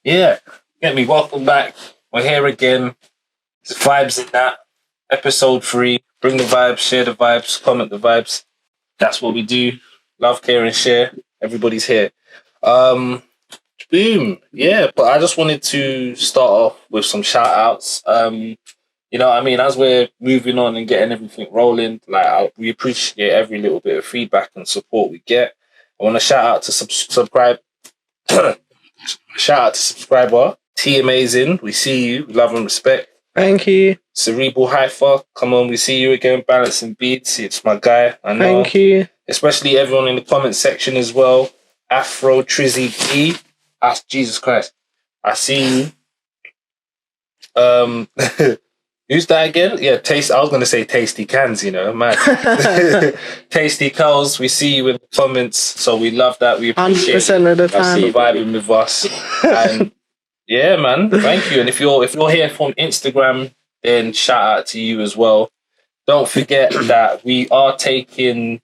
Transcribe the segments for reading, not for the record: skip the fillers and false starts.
Yeah, get me. Welcome back. We're here again. It's Vibes in that. Episode 3. Bring the vibes, share the vibes, comment the vibes. That's what we do. Love, care, and share. Everybody's here. Boom. Yeah, but I just wanted to start off with some shout outs. You know what I mean? As we're moving on and getting everything rolling, we appreciate every little bit of feedback and support we get. I want to shout out to subscribe. Shout out to subscriber T Amazing. We see you. Love and respect. Thank you. Cerebral Hypha. Come on, we see you again. Balancing Beats. It's my guy. I know. Thank you. Especially everyone in the comment section as well. Afro Trizzy B. Jesus Christ. I see you. Who's that again? Yeah, I was going to say Tasty Cans, man. Tasty Cows, we see you in the comments, so we love that. We appreciate 100% of the time. you vibing with us. And yeah, man, thank you. And if you're here from Instagram, then shout out to you as well. Don't forget that we're taking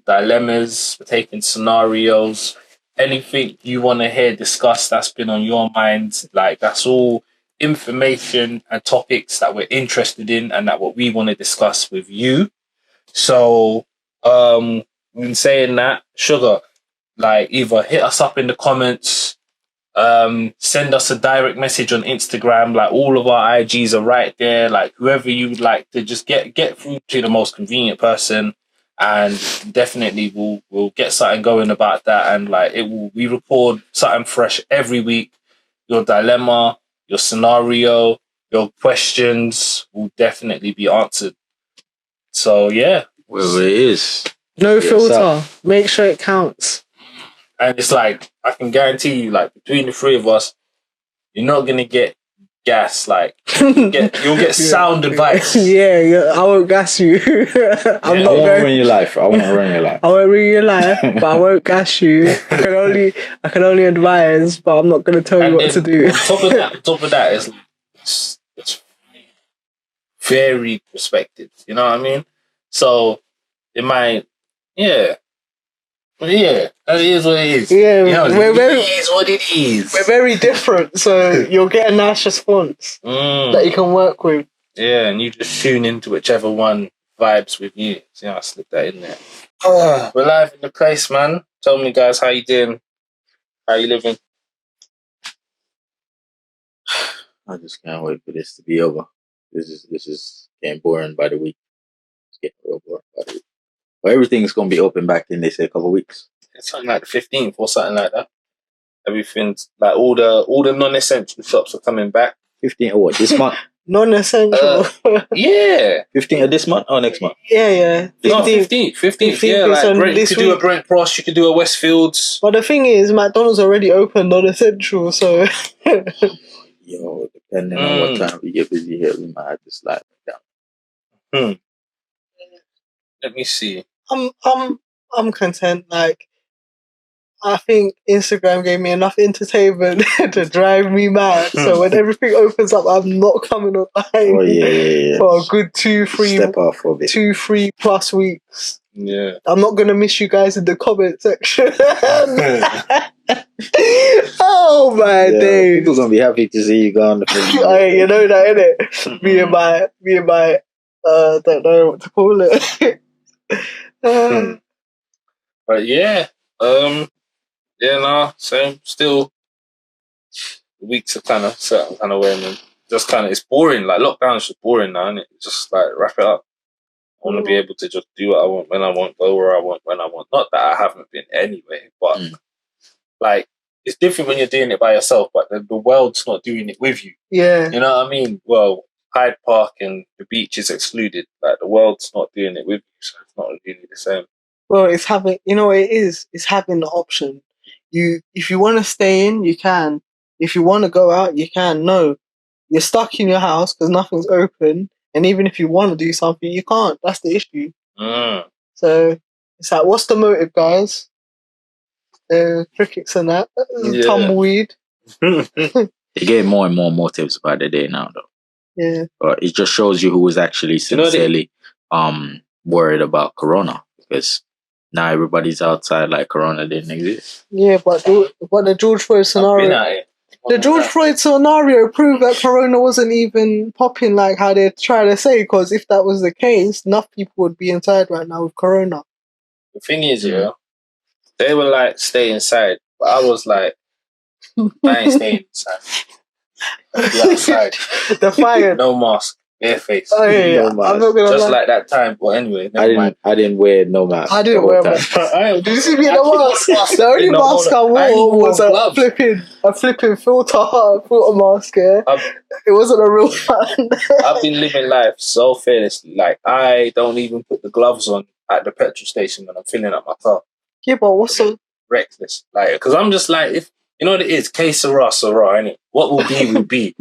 dilemmas, we're taking scenarios, anything you want to hear discussed that's been on your mind, that's all information and topics that we're interested in and that what we want to discuss with you. So in saying that, sugar, either hit us up in the comments, send us a direct message on Instagram. All of our IGs are right there. Whoever you would like to just get through to the most convenient person, and definitely we'll get something going about that. And we record something fresh every week. Your dilemma, your scenario, your questions will definitely be answered. So yeah, wherever it is, no filter. Make sure it counts. And it's I can guarantee you, between the three of us, you're not gonna get gas. You'll get sound advice. Yeah, I won't gas you. I won't ruin your life. I won't ruin your life, but I won't gas you. I can only advise, but I'm not gonna tell you what to do. On top of that, it's very respected. You know what I mean? So it might, yeah. But yeah, that is what it is. Yeah, it is what it is. We're very different, so you'll get a nice response that you can work with. Yeah, and you just tune into whichever one vibes with you. See how I slip that in there. We're live in the place, man. Tell me, guys, how you doing? How you living? I just can't wait for this to be over. This is getting boring by the week. It's getting real boring by the week. But everything's going to be open back in, they say, a couple of weeks. It's something like the 15th or something like that. Everything's all the non-essential shops are coming back. 15th or what? This month? Non-essential. Yeah. 15th of this month or next month? Yeah. 15th. 15th. Yeah, you could do a Brent Cross, you could do a Westfields. But the thing is, McDonald's already opened non-essential, so... Yo, depending on what time we get busy here, we might have to slide it down. Let me see. I'm content. I think Instagram gave me enough entertainment to drive me mad. So when everything opens up, I'm not coming online for a good 2-3 plus weeks. Yeah, I'm not gonna miss you guys in the comment section. Oh my days! People gonna be happy to see you go on the film. You know that, innit? Me and my don't know what to call it. But yeah, same. Still, the weeks are kind of certain kind of way, and just kind of it's boring. Lockdown is just boring now, and it just wrap it up. I want to be able to just do what I want when I want, go where I want when I want. Not that I haven't been anyway, but it's different when you're doing it by yourself, but the world's not doing it with you. Yeah, you know what I mean. Well, Hyde Park and the beach is excluded. The world's not doing it with you, so it's not really the same. Well, it's having, what it is? It's having the option. If you want to stay in, you can. If you want to go out, you can. No, you're stuck in your house because nothing's open. And even if you want to do something, you can't. That's the issue. So it's what's the motive, guys? Crickets and that. Tumbleweed. They get more and more motives by the day now, though. Yeah. But it just shows you who was actually sincerely worried about Corona, because now everybody's outside like Corona didn't exist. Yeah, but the George Floyd scenario. The George Floyd scenario proved that Corona wasn't even popping like how they're trying to say, because if that was the case, enough people would be inside right now with Corona. The thing is, yeah, they were like, stay inside. But I was like, I ain't staying inside. I'll be outside. The fire. No mask. Bare face. Oh, yeah, No I'm mask. not gonna Just lie. like that time. But anyway, never mind. I didn't wear no mask. I didn't the whole wear time. mask. Did you see me in the mask? The only mask I wore was a flipping filter mask. Yeah, it wasn't a real one. I've been living life so fearlessly. Like, I don't even put the gloves on at the petrol station when I'm filling up my car. Yeah, but what's so reckless? Like, because I'm just like, if you know what it is, que sera, innit? What will be.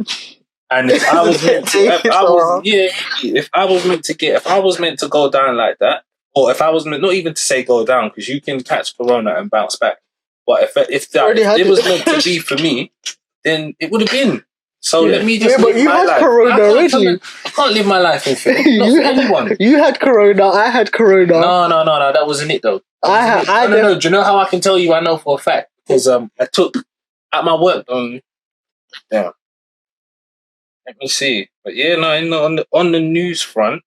And if I was meant to, if I was meant to go down like that, or if I was meant, not even to say go down, because you can catch Corona and bounce back. But if it was meant to be for me, then it would have been. So let me just live my life. Corona already. I can't live my life in fear. Not for anyone. You had Corona. I had Corona. No. That wasn't it though. I don't know. Do you know how I can tell you? I know for a fact because I took at my work yeah. Let me see. But yeah, no, on the news front,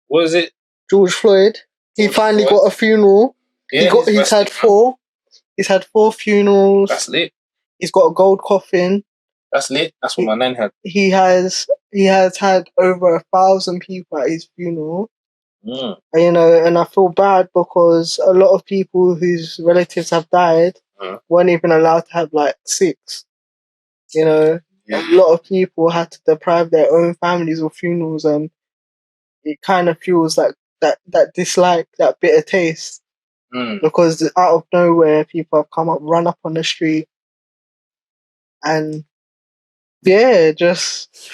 what is it? George Floyd. He finally got a funeral. Yeah, he's had four. He's had 4 funerals. That's lit. He's got a gold coffin. That's lit. That's what my nan had. He has had over 1,000 people at his funeral. Mm. And I feel bad because a lot of people whose relatives have died weren't even allowed to have like 6. A lot of people had to deprive their own families of funerals, and it kind of feels like that dislike, that bitter taste, because out of nowhere people have come up, run up on the street, and just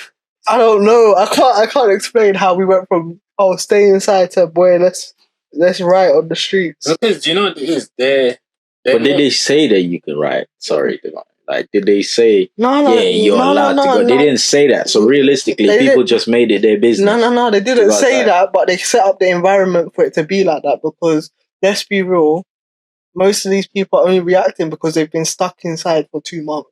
I don't know. I can't explain how we went from stay inside to boy, let's riot on the streets. Because do you know what it is? But did they say that you can riot? Sorry, like did they say you're allowed to go? They didn't say that. So realistically, people just made it their business. No, they didn't say that, but they set up the environment for it to be like that. Because let's be real, most of these people are only reacting because they've been stuck inside for 2 months.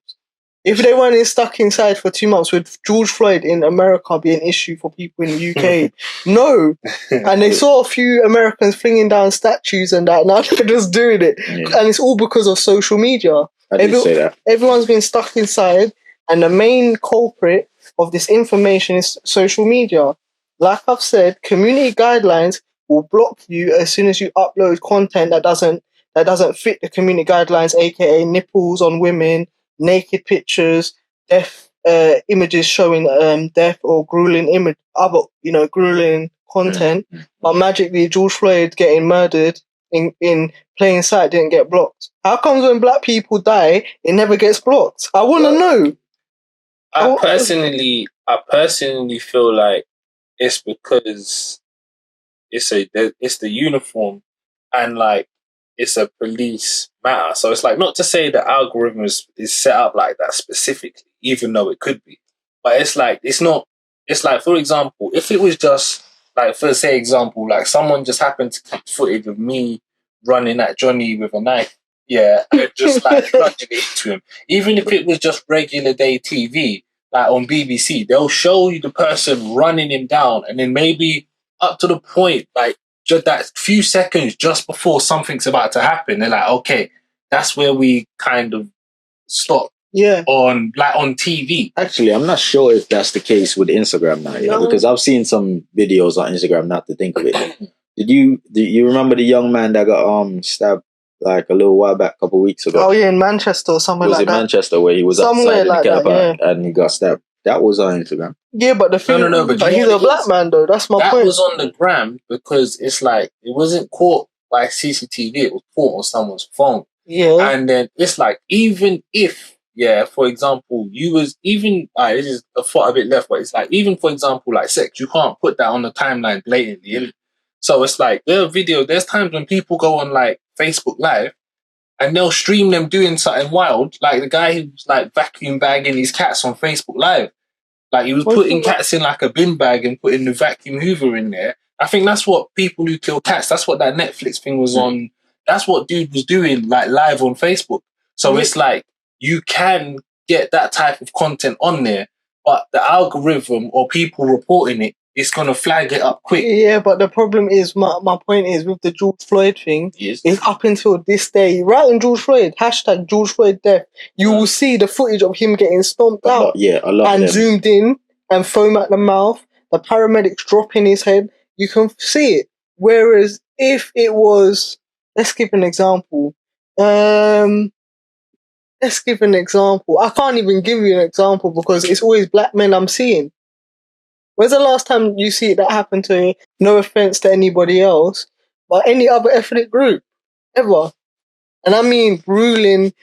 If they weren't stuck inside for 2 months, would George Floyd in America be an issue for people in the UK? No. And they saw a few Americans flinging down statues and that. Now they're just doing it. Yeah. And it's all because of social media. I did say that. Everyone's been stuck inside. And the main culprit of this information is social media. Like I've said, community guidelines will block you as soon as you upload content that doesn't fit the community guidelines, aka nipples on women, naked pictures, death images showing death or grueling grueling content. But magically, George Floyd getting murdered in plain sight didn't get blocked. How comes when black people die, it never gets blocked? I want to know. I personally feel like it's because it's the uniform and like it's a police matter. So it's like, not to say the algorithm is set up like that specifically, even though it could be. But it's like, it's not, it's like, for example, if it was just like, like someone just happened to catch footage of me running at Johnny with a knife, and just like plunging it into him. Even if it was just regular day TV, like on BBC, they'll show you the person running him down and then maybe up to the point, like, just that few seconds just before something's about to happen, they're like, okay, that's where we kind of stop. Yeah. On TV. Actually, I'm not sure if that's the case with Instagram now, because I've seen some videos on Instagram, not to think of it. Do you remember the young man that got stabbed like a little while back, a couple of weeks ago? Oh yeah, in Manchester or somewhere like that. Was it Manchester where he was outside in the car park and he got stabbed? That was on Instagram. Yeah, but the thing, but he's a black man though. That's my point. That was on the gram because it's like it wasn't caught by CCTV. It was caught on someone's phone. Yeah, and then it's like, even if for example, you was even this is a foot a bit left, but it's like, even for example, like sex, you can't put that on the timeline blatantly. Innit? So it's like there's times when people go on like Facebook Live and they'll stream them doing something wild, like the guy who's like vacuum bagging his cats on Facebook Live. Like he was putting cats in like a bin bag and putting the vacuum hoover in there. I think that's what people who kill cats, that's what that Netflix thing was on. That's what dude was doing like live on Facebook. So it's like, you can get that type of content on there, but the algorithm or people reporting it, it's gonna flag it up quick. Yeah, but the problem is, my point is with the George Floyd thing, Yes. is up until this day, right on George Floyd, hashtag George Floyd death, you will see the footage of him getting stomped out a lot and of them. zoomed in and foam at the mouth, the paramedics dropping his head, you can see it. Whereas if it was, let's give an example. Let's give an example. I can't even give you an example because it's always black men I'm seeing. When's the last time you see that happen to me? No offense to anybody else, but any other ethnic group ever. And I mean ruling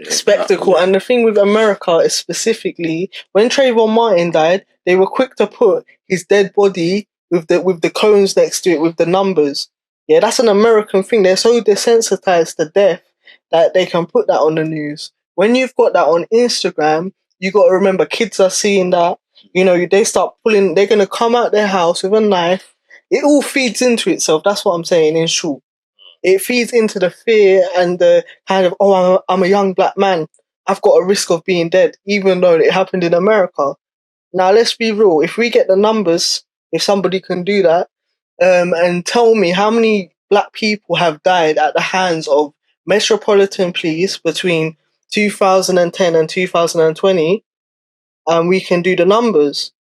spectacle. And the thing with America is specifically when Trayvon Martin died, they were quick to put his dead body with the cones next to it with the numbers. Yeah, that's an American thing. They're so desensitized to death that they can put that on the news. When you've got that on Instagram, you got to remember kids are seeing that. You know, they start pulling. They're gonna come out their house with a knife. It all feeds into itself. That's what I'm saying. In short, it feeds into the fear and the kind of, oh, I'm a young black man. I've got a risk of being dead, even though it happened in America. Now, let's be real. If we get the numbers, if somebody can do that, and tell me how many black people have died at the hands of Metropolitan Police between 2010 and 2020, and we can do the numbers.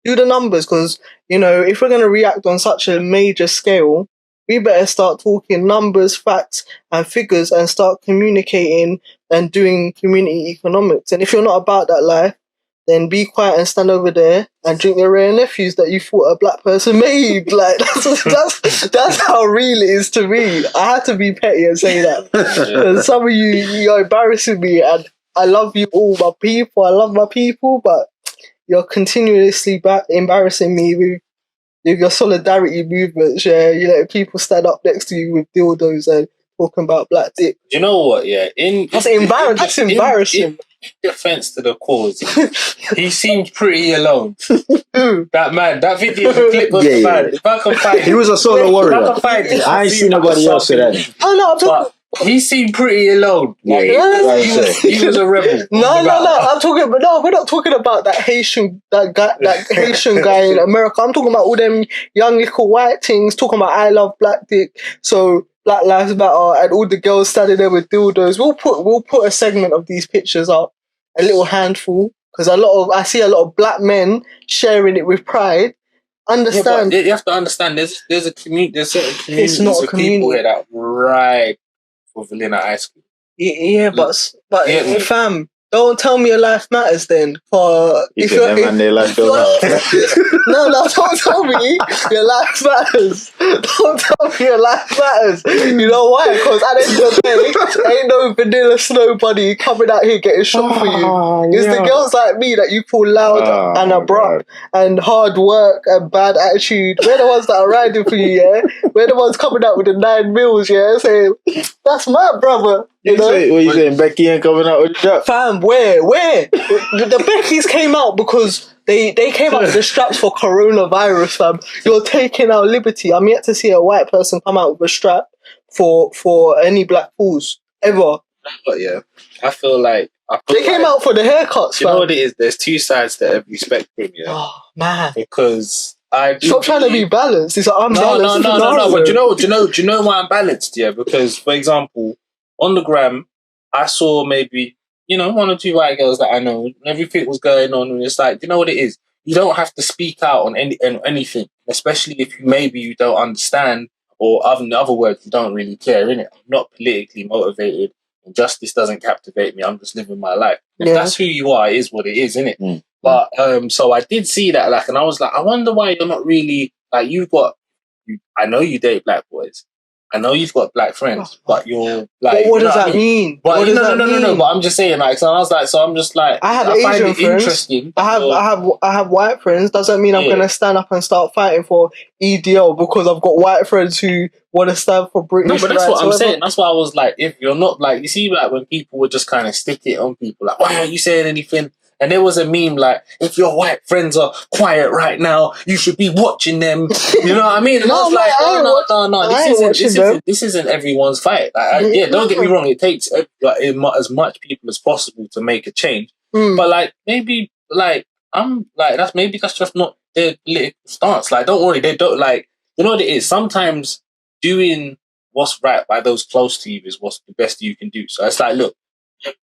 Do the numbers, because, you know, if we're going to react on such a major scale, we better start talking numbers, facts, and figures and start communicating and doing community economics. And if you're not about that life, then be quiet and stand over there and drink your rare nephews that you thought a black person made. Like, that's how real it is to me. I had to be petty and say that. And some of you're embarrassing me, and I love you all, my people. I love my people, but you're continuously embarrassing me with your solidarity movements. Yeah, you let people stand up next to you with dildos and talking about black dick. You know what? Yeah, That's embarrassing. In defense to the cause, he seemed pretty alone. Who? That man, that video, the clip of the man. If I can find it, He was a solo warrior. If I can find it, I ain't seen nobody else with that. Oh no, I'm talking. He seemed pretty alone. Yeah, He was a rebel. No. I'm talking, but no, we're not talking about that Haitian guy in America. I'm talking about all them young little white things talking about I love black dick, so Black Lives Matter, and all the girls standing there with dildos. We'll put a segment of these pictures up, a little handful, because I see a lot of black men sharing it with pride. Understand? Yeah, but you have to understand. There's a community. There's certain communities It's not a of community. people here that ride for vanilla ice cream. Yeah, but fam, don't tell me your life matters then. Their life don't matter. No, don't tell me your life matters. Don't tell me your life matters. You know why? Because at the end of the day, ain't no vanilla snow bunny coming out here getting shot for you. It's the girls like me that you call loud and abrupt and hard work and bad attitude. We're the ones that are riding for you, yeah? We're the ones coming out with the 9 mils, yeah? Saying, that's my brother. You know? What you saying? Becky ain't coming out with the strap? Fam, where? The Beckys came out because they came out with the straps for coronavirus, fam. You're taking our liberty. I'm yet to see a white person come out with a strap for any black fools ever. But yeah, I feel like they came out for the haircuts, fam. You know what it is? There's two sides to every spectrum, yeah. Oh man, because stop trying to be balanced. It's like I'm balanced. No. But do you know why I'm balanced? Yeah, because for example, on the gram, I saw maybe 1 or 2 white girls that I know, and everything was going on, and it's like, you know what it is? You don't have to speak out on anything, especially if you don't understand, or in other words, you don't really care, innit? I'm not politically motivated, and justice doesn't captivate me. I'm just living my life. If that's who you are, it is what it is, innit? Mm. But so I did see that, like, and I was like, I wonder why you're not really like I know you date black boys. I know you've got black friends, but you're like. But what does that mean? But no. But I'm just saying, like, so I was like, I'm just like, I have find Asian it friends. Interesting. I have white friends. Doesn't mean I'm gonna stand up and start fighting for EDL because I've got white friends who want to stand for British. No, but that's rights, what I'm saying. That's why I was like, if you're not like, you see, like when people would just kind of stick it on people, like, why aren't you saying anything? And there was a meme like, if your white friends are quiet right now, you should be watching them. You know what I mean? And I was like, no. This isn't everyone's fight. Like, don't get me wrong. It takes as much people as possible to make a change. But like, maybe like that's just not their political stance. Like, don't worry, they don't like. You know what it is? Sometimes doing what's right by those close to you is what's the best you can do. So it's like, look,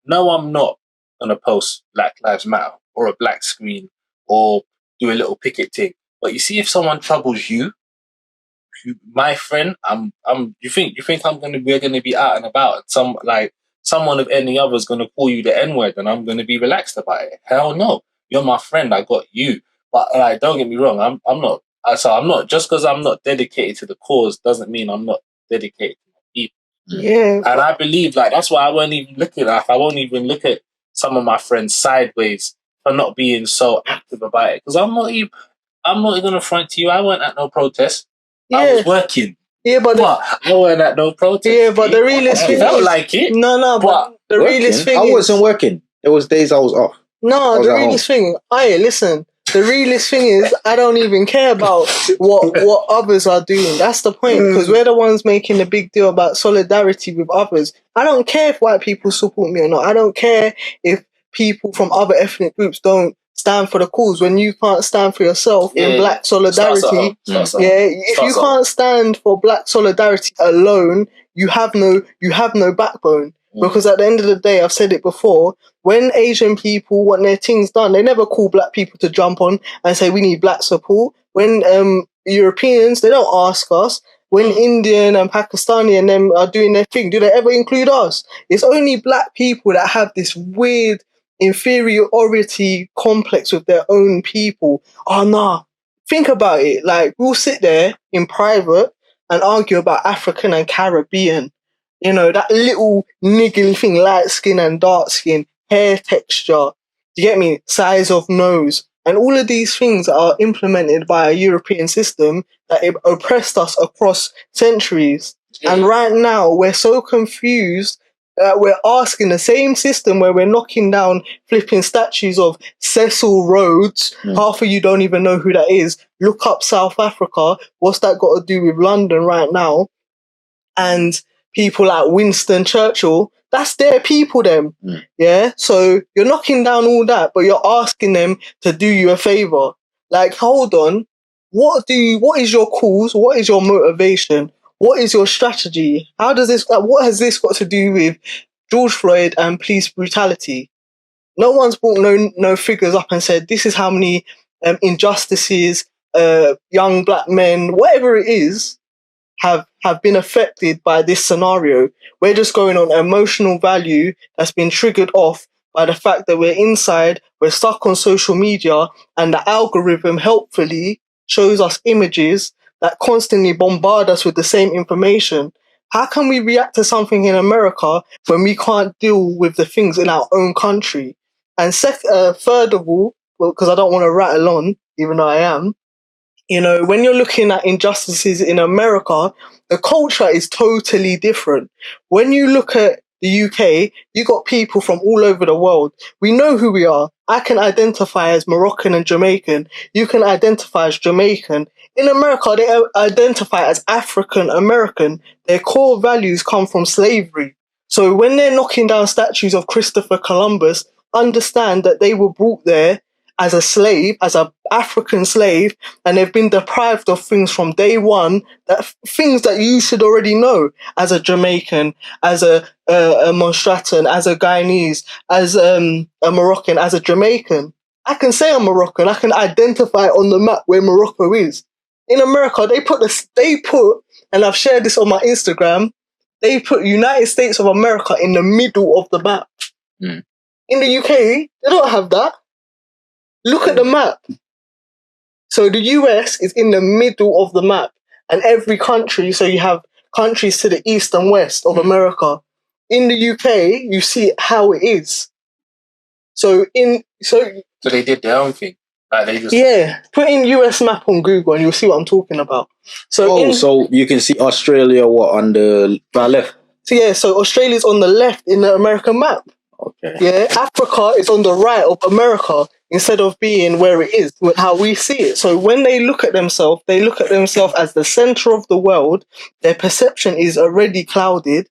no, I'm not gonna post Black Lives Matter or a black screen or do a little picket thing. But you see, if someone troubles you, my friend, you think we're gonna be out and about? Someone of any other is gonna call you the N-word and I'm gonna be relaxed about it? Hell no. You're my friend. I got you. But like, don't get me wrong. I'm not. So I'm not, just because I'm not dedicated to the cause doesn't mean I'm not dedicated to my people. Yeah. And I believe like that's why I won't even look at some of my friends sideways for not being so active about it. Because I'm not even gonna front to you. I weren't at no protest. Yeah. I was working. Yeah, but I weren't at no protest. Yeah, but the realest thing felt like it. No, but the realest thing I wasn't working. There was days I was off. No, the realest thing. Listen. The realest thing is, I don't even care about what others are doing. That's the point, because we're the ones making the big deal about solidarity with others. I don't care if white people support me or not. I don't care if people from other ethnic groups don't stand for the cause. When you can't stand for yourself in black solidarity, if you can't stand for black solidarity alone, you have no backbone. Because at the end of the day, I've said it before, when Asian people want their things done, they never call black people to jump on and say we need black support. When Europeans, they don't ask us. When Indian and Pakistani and them are doing their thing, do they ever include us? It's only black people that have this weird inferiority complex with their own people. Oh, nah. Think about it. Like, we'll sit there in private and argue about African and Caribbean. You know, that little niggly thing, light skin and dark skin, hair texture, do you get me? Size of nose. And all of these things are implemented by a European system that oppressed us across centuries. Yeah. And right now, we're so confused that we're asking the same system where we're knocking down flipping statues of Cecil Rhodes. Half of you don't even know who that is. Look up South Africa. What's that got to do with London right now? And people like Winston Churchill, that's their people, them. Yeah? So you're knocking down all that, but you're asking them to do you a favor. Like, hold on. What is your cause? What is your motivation? What is your strategy? What has this got to do with George Floyd and police brutality? No one's brought no figures up and said, this is how many injustices, young black men, whatever it is, have been affected by this scenario. We're just going on emotional value that's been triggered off by the fact that we're inside, we're stuck on social media, and the algorithm helpfully shows us images that constantly bombard us with the same information. How can we react to something in America when we can't deal with the things in our own country? And third of all, because I don't want to rattle on, even though I am, you know, when you're looking at injustices in America, the culture is totally different. When you look at the UK, you got people from all over the world. We know who we are. I can identify as Moroccan and Jamaican. You can identify as Jamaican. In America, they identify as African American. Their core values come from slavery. So when they're knocking down statues of Christopher Columbus, understand that they were brought there as a slave, as an African slave, and they've been deprived of things from day one, things that you should already know as a Jamaican, as a Monstratan, as a Guyanese, as a Moroccan, as a Jamaican. I can say I'm Moroccan. I can identify on the map where Morocco is. In America, they put, and I've shared this on my Instagram, they put United States of America in the middle of the map. In the UK, they don't have that. Look at the map. So the US is in the middle of the map, and every country, so you have countries to the east and west of America. In the UK, you see how it is. So they did their own thing. Like they just put in US map on Google and you'll see what I'm talking about. So you can see Australia on the far left. So Australia's on the left in the American map. Okay. Yeah, Africa is on the right of America instead of being where it is, with how we see it. So when they look at themselves as the center of the world. Their perception is already clouded,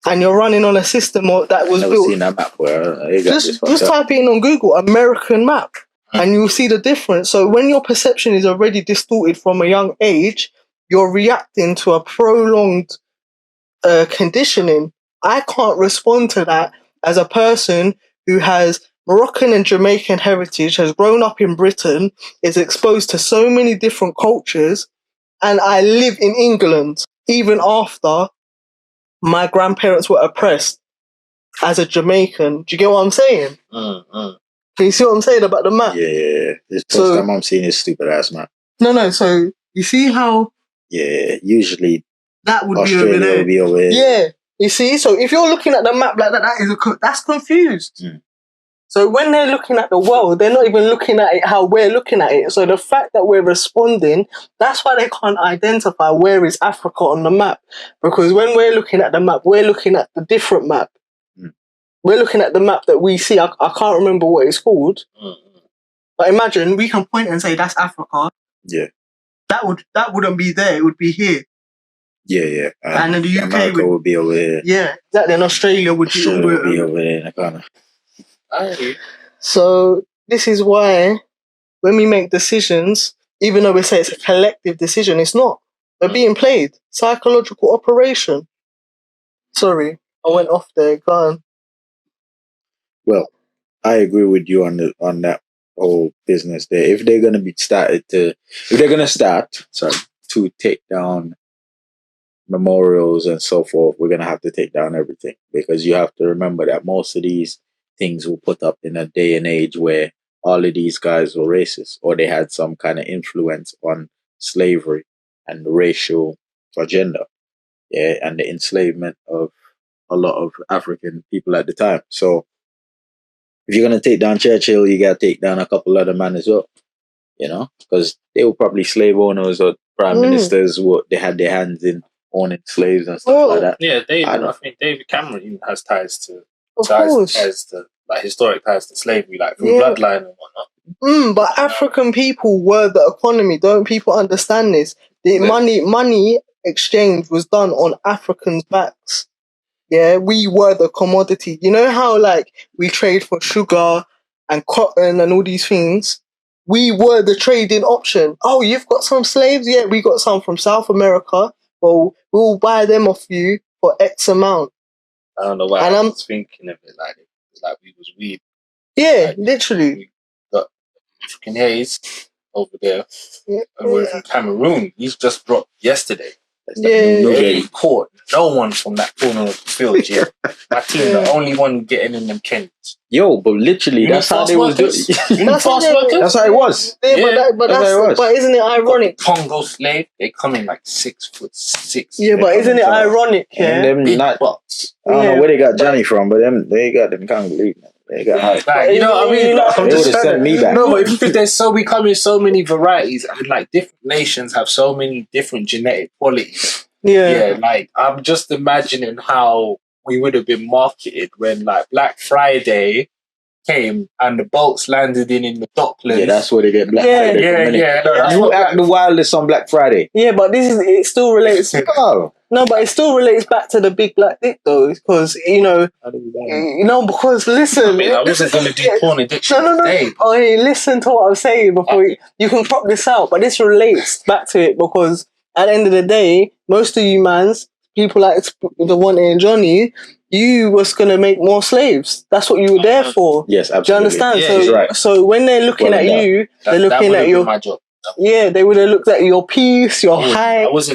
and you're running on a system that was Never built. seen that map where they got this fucked Just up. type in on Google American map, and you'll see the difference. So when your perception is already distorted from a young age, you're reacting to a prolonged conditioning. I can't respond to that as a person who has Moroccan and Jamaican heritage, has grown up in Britain, is exposed to so many different cultures, and I live in England even after my grandparents were oppressed as a Jamaican. Do you get what I'm saying? Can you see what I'm saying about the map? Yeah. This first time I'm seeing this stupid ass map. No. So you see how? Yeah. Usually That would Australia be over there. will be over here. Yeah. You see, so if you're looking at the map like that, that's confused. So when they're looking at the world, they're not even looking at it how we're looking at it. So the fact that we're responding, that's why they can't identify where is Africa on the map. Because when we're looking at the map, we're looking at the different map. We're looking at the map that we see. I can't remember what it's called. But imagine we can point and say that's Africa. Yeah. That wouldn't be there. It would be here. Yeah. And then the UK America would be over here. Yeah, exactly. And Australia would be over there in the corner. So this is why when we make decisions, even though we say it's a collective decision, it's not. They're being played. Psychological operation. Sorry, I went off there. Go on. Well, I agree with you on that whole business there. If they're gonna start to take down memorials and so forth, we're gonna have to take down everything, because you have to remember that most of these things were put up in a day and age where all of these guys were racist, or they had some kind of influence on slavery and the racial agenda, and the enslavement of a lot of African people at the time. So if you're gonna take down Churchill, you gotta take down a couple other men as well, because they were probably slave owners or prime ministers. They had their hands in owning slaves and stuff like that. Yeah, I think David Cameron has ties to historic ties to slavery, like through bloodline and whatnot. But African people were the economy. Don't people understand this? The money exchange was done on Africans' backs. Yeah, we were the commodity. You know how we trade for sugar and cotton and all these things? We were the trading option. Oh, you've got some slaves? Yeah, we got some from South America. Well, we'll buy them off you for X amount. I don't know why I was thinking of it like we was weed. Yeah, literally. We got fucking Hayes over there. And we're from Cameroon. He's just dropped yesterday. He caught no one from that corner of the field yet. My team, the only one getting in them Kens. Yo, but literally, that's how they was doing. That's how it was. But isn't it ironic? Congo slave, they come in like 6'6". Yeah, but isn't it ironic? Yeah, big butts. I don't know where they got Johnny from, but they got them Congolese. They got you know what I mean? They would have sent me back. No, but there's becoming so many varieties, and different nations have so many different genetic qualities. Yeah, I'm just imagining how we would have been marketed when Black Friday came and the boats landed in the Docklands. Yeah, that's where they get Black Friday. You act the wildest on Black Friday. Yeah, but it still relates. No, but it still relates back to the big black dick though, because because listen, I wasn't going to do porn addiction today. Oh, hey, listen to what I'm saying before you can crop this out. But this relates back to it, because at the end of the day, most of you mans, people like the one in Johnny, you was gonna make more slaves. That's what you were there for. Yes, absolutely. Do you understand? Yeah, he's right. So when they're looking at you, they're looking at your. My job. Yeah, they would have looked at your piece, your height, what is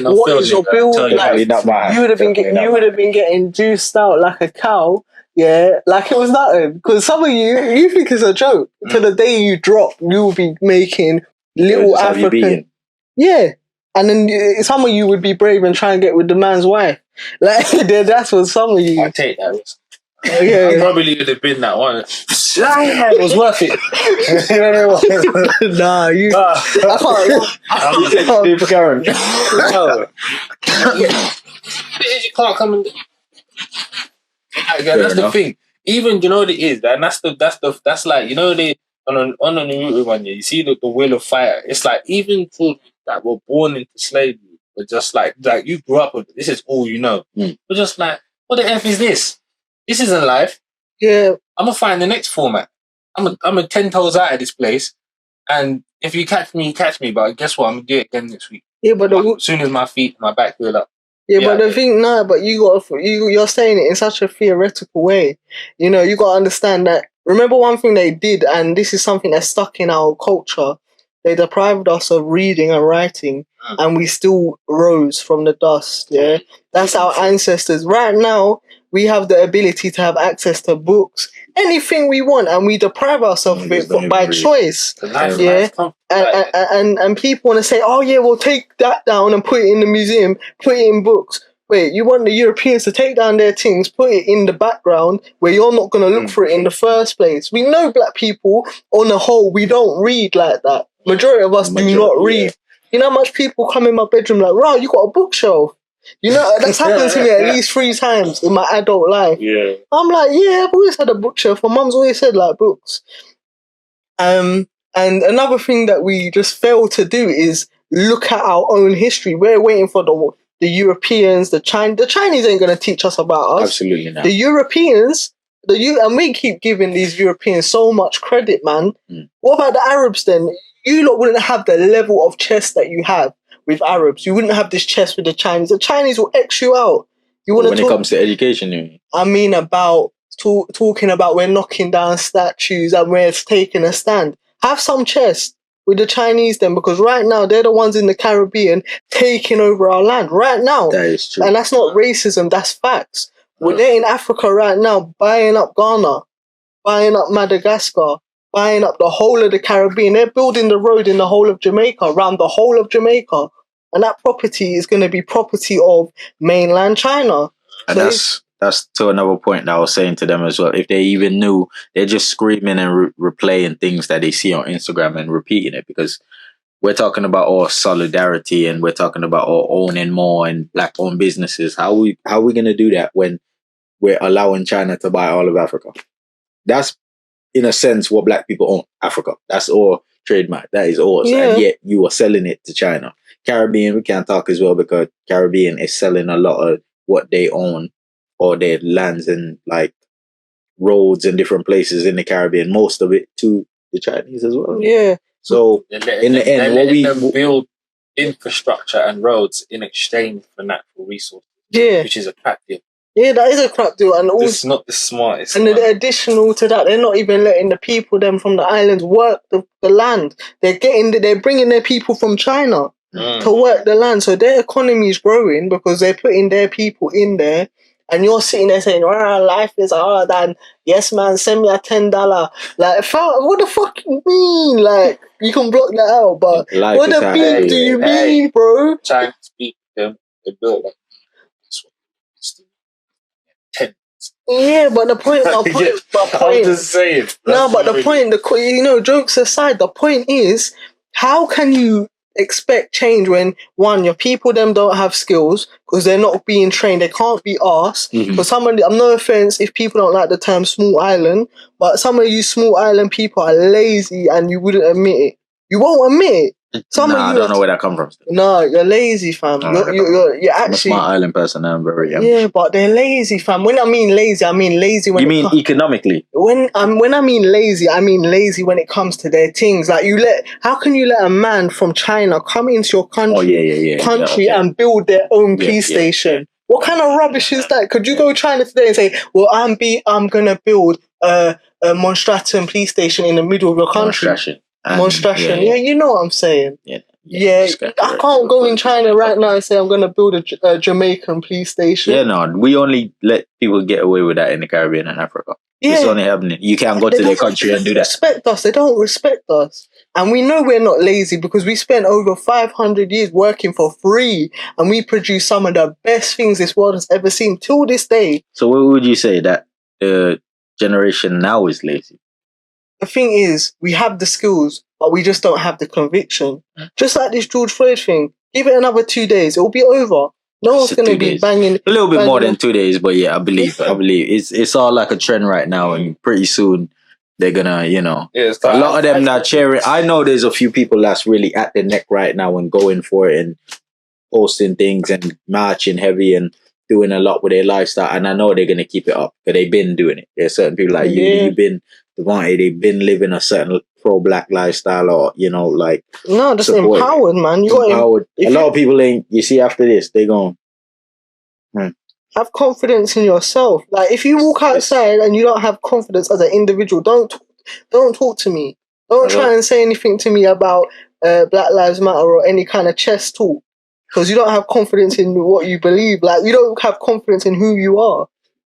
your build. You would have been getting juiced out like a cow. Yeah, like it was nothing. Because some of you think it's a joke. To the day you drop, you will be making little African. Yeah. And then some of you would be brave and try and get with the man's wife. That's what some of you. I take that risk. I probably would have been that one. It was worth it. Nah, you. I can't. Karen. You can't come and. That's the thing. even you know what it is, and that's like you know the on the Naruto one, yeah, you see the wheel of fire. It's like even children that were born into slavery, but just like you grew up with it, this is all you know. But just like, what the f is this? This isn't life. Yeah, I'm gonna find the next format. I'm a 10 toes out of this place, and if you catch me, you catch me. But guess what? I'm gonna do it again next week. yeah, but As soon as my back wheel up. yeah, but the thing, no, but you're saying it in such a theoretical way. You know, you got to understand that. Remember one thing they did, and this is something that's stuck in our culture. They deprived us of reading and writing, and we still rose from the dust. Yeah, that's our ancestors. Right now, we have the ability to have access to books, anything we want, and we deprive ourselves of it by choice. Yeah, and people want to say, oh yeah, we'll take that down and put it in the museum, put it in books. Wait, you want the Europeans to take down their things, put it in the background where you're not going to look for it in the first place. We know black people, on the whole, we don't read like that. Majority of us do not read. You know how much people come in my bedroom like, wow, you got a bookshelf. You know, that's happened to me at least 3 times in my adult life. Yeah. I'm like, yeah, I've always had a bookshelf. My mum's always said, like, books. And another thing that we just fail to do is look at our own history. We're waiting for the Europeans, the Chinese ain't going to teach us about us. Absolutely not. The Europeans, and we keep giving these Europeans so much credit, man. What about the Arabs then? You lot wouldn't have the level of chess that you have with Arabs. You wouldn't have this chess with the Chinese. The Chinese will X you out. When it comes to education, you mean? I mean about talking about we're knocking down statues and we're taking a stand. Have some chess with the Chinese then, because right now they're the ones in the Caribbean taking over our land right now. That is true. And that's not racism, that's facts. They're in Africa right now buying up Ghana, buying up Madagascar, buying up the whole of the Caribbean. They're building the road in the whole of Jamaica, around the whole of Jamaica. And that property is going to be property of mainland China. And so that's to another point that I was saying to them as well. If they even knew, they're just screaming and replaying things that they see on Instagram and repeating it, because we're talking about our solidarity and we're talking about our owning more and black-owned businesses. How are we going to do that when we're allowing China to buy all of Africa? That's, in a sense, what black people own, Africa. That's our trademark. That is ours. Yeah. And yet you are selling it to China. Caribbean, we can't talk as well because Caribbean is selling a lot of what they own or their lands and like roads and different places in the Caribbean, most of it to the Chinese as well. Yeah. So in the end, what we build infrastructure and roads in exchange for natural resources. Yeah. Which is a crap deal. Yeah, that is a crap deal. And also, it's not the smartest. And additional to that, they're not even letting the people them from the islands work the land. They're bringing their people from China to work the land. So their economy is growing because they're putting their people in there. And you're sitting there saying, "Well, life is hard." And yes, man, send me a $10. Like, what the fuck you mean? Like, you can block that out, but life what the beef do you mean, bro? Chinese people, they built like Yeah, but the point. I'm just saying. No, but the point. Jokes aside, the point is, how can you expect change when, one, your people them don't have skills because they're not being trained, they can't be asked. Because somebody, I'm no offense if people don't like the term small island, but some of you small island people are lazy and you wouldn't admit it. You won't admit it. I don't know where that comes from. No, you're lazy, fam. You're actually... I'm a smart island person. I'm very young. Yeah, but they're lazy, fam. When I mean lazy when... You mean economically? When I mean lazy when it comes to their things. Like, how can you let a man from China come into your country, and build their own police station? What kind of rubbish is that? Could you go to China today and say, well, I'm gonna build a Monstration police station in the middle of your country? Monstration. Yeah, you know what I'm saying. Yeah, I can't go in China right now and say I'm going to build a Jamaican police station. Yeah, no, we only let people get away with that in the Caribbean and Africa. Yeah. It's only happening. You can't go to their country and do that. They don't respect us. And we know we're not lazy because we spent over 500 years working for free and we produce some of the best things this world has ever seen till this day. So what would you say that the generation now is lazy? The thing is, we have the skills, but we just don't have the conviction. Just like this George Floyd thing. Give it another 2 days, it'll be over. No one's So going to 2 be days. banging. A little bit more banging- than 2 days, but yeah, I believe it's all like a trend right now, and pretty soon they're gonna, Yeah, it's a lot of them I- not cheering. I know there's a few people that's really at the neck right now and going for it and posting things and marching heavy and doing a lot with their lifestyle, and I know they're gonna keep it up because they've been doing it. There's certain people like you've been Devontae, they've been living a certain pro-black lifestyle, or like No, just support. empowered, man. You got Empowered. A lot of people ain't. You see, after this, they going. have confidence in yourself. Like if you walk outside and you don't have confidence as an individual, don't talk to me. Don't try and say anything to me about Black Lives Matter or any kind of chess talk, because you don't have confidence in what you believe. Like you don't have confidence in who you are.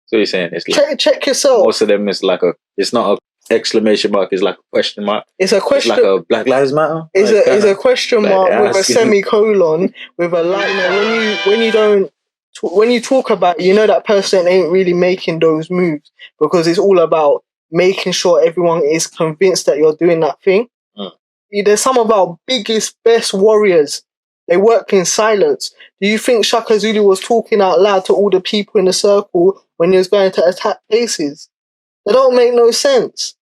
So you're saying it's like Check yourself. most of them is like it's not a exclamation mark, it's like a question mark. It's a question. It's like a Black Lives Matter. It's a question mark with a asking. semicolon with a line. When you talk about it, that person ain't really making those moves, because it's all about making sure everyone is convinced that you're doing that thing. There's some of our biggest, best warriors. They work in silence. Do you think Shaka Zulu was talking out loud to all the people in the circle when he was going to attack places? They don't make no sense.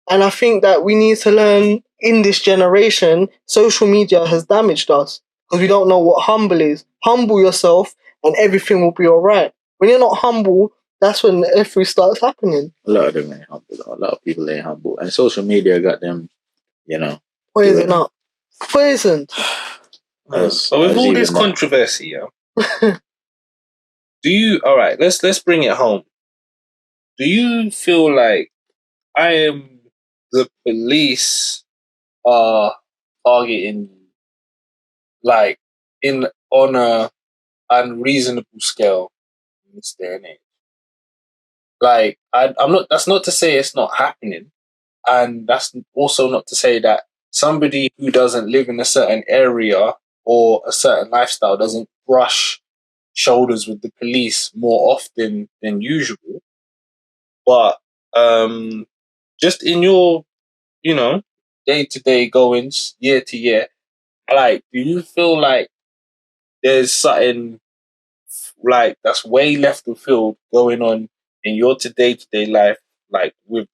And I think that we need to learn in this generation, social media has damaged us because we don't know what humble is. Humble yourself and everything will be all right. When you're not humble, that's when everything starts happening. A lot of them ain't humble. A lot of people ain't humble. And social media got them, Poison up. Poisoned. So with all this controversy, do you? All right, let's bring it home. Do you feel like the police are targeting you, like on a unreasonable scale in this day and age? Like I'm not. That's not to say it's not happening, and that's also not to say that somebody who doesn't live in a certain area or a certain lifestyle doesn't brush shoulders with the police more often than usual. But just in your, day-to-day goings, year to year, like, do you feel like there's something like that's way left of field going on in your day-to-day life, like with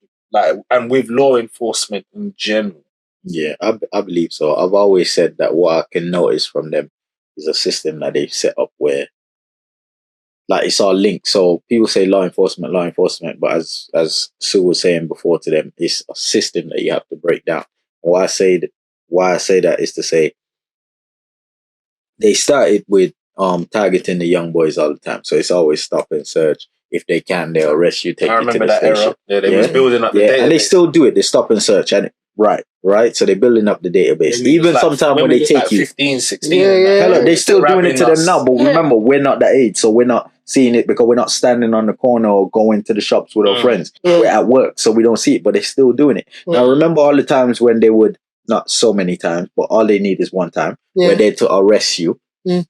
law enforcement in general? Yeah, I believe so. I've always said that what I can notice from them is a system that they've set up where, like, it's all linked. So people say law enforcement, but as Sue was saying before to them, it's a system that you have to break down. Why I say that is to say they started with targeting the young boys all the time. So it's always stop and search. If they can, they'll arrest you, take you to the station. Era. Yeah, they was building up the database. And they still do it. They stop and search. And right. So they're building up the database. Even like, sometimes when they take like you 15, 16. Hello, they're still doing it to them now. But remember, we're not that age. So we're not seeing it because we're not standing on the corner or going to the shops with our friends. We're at work, so we don't see it. But they're still doing it. Now, remember all the times when they would, not so many times, but all they need is one time, where they're to arrest you,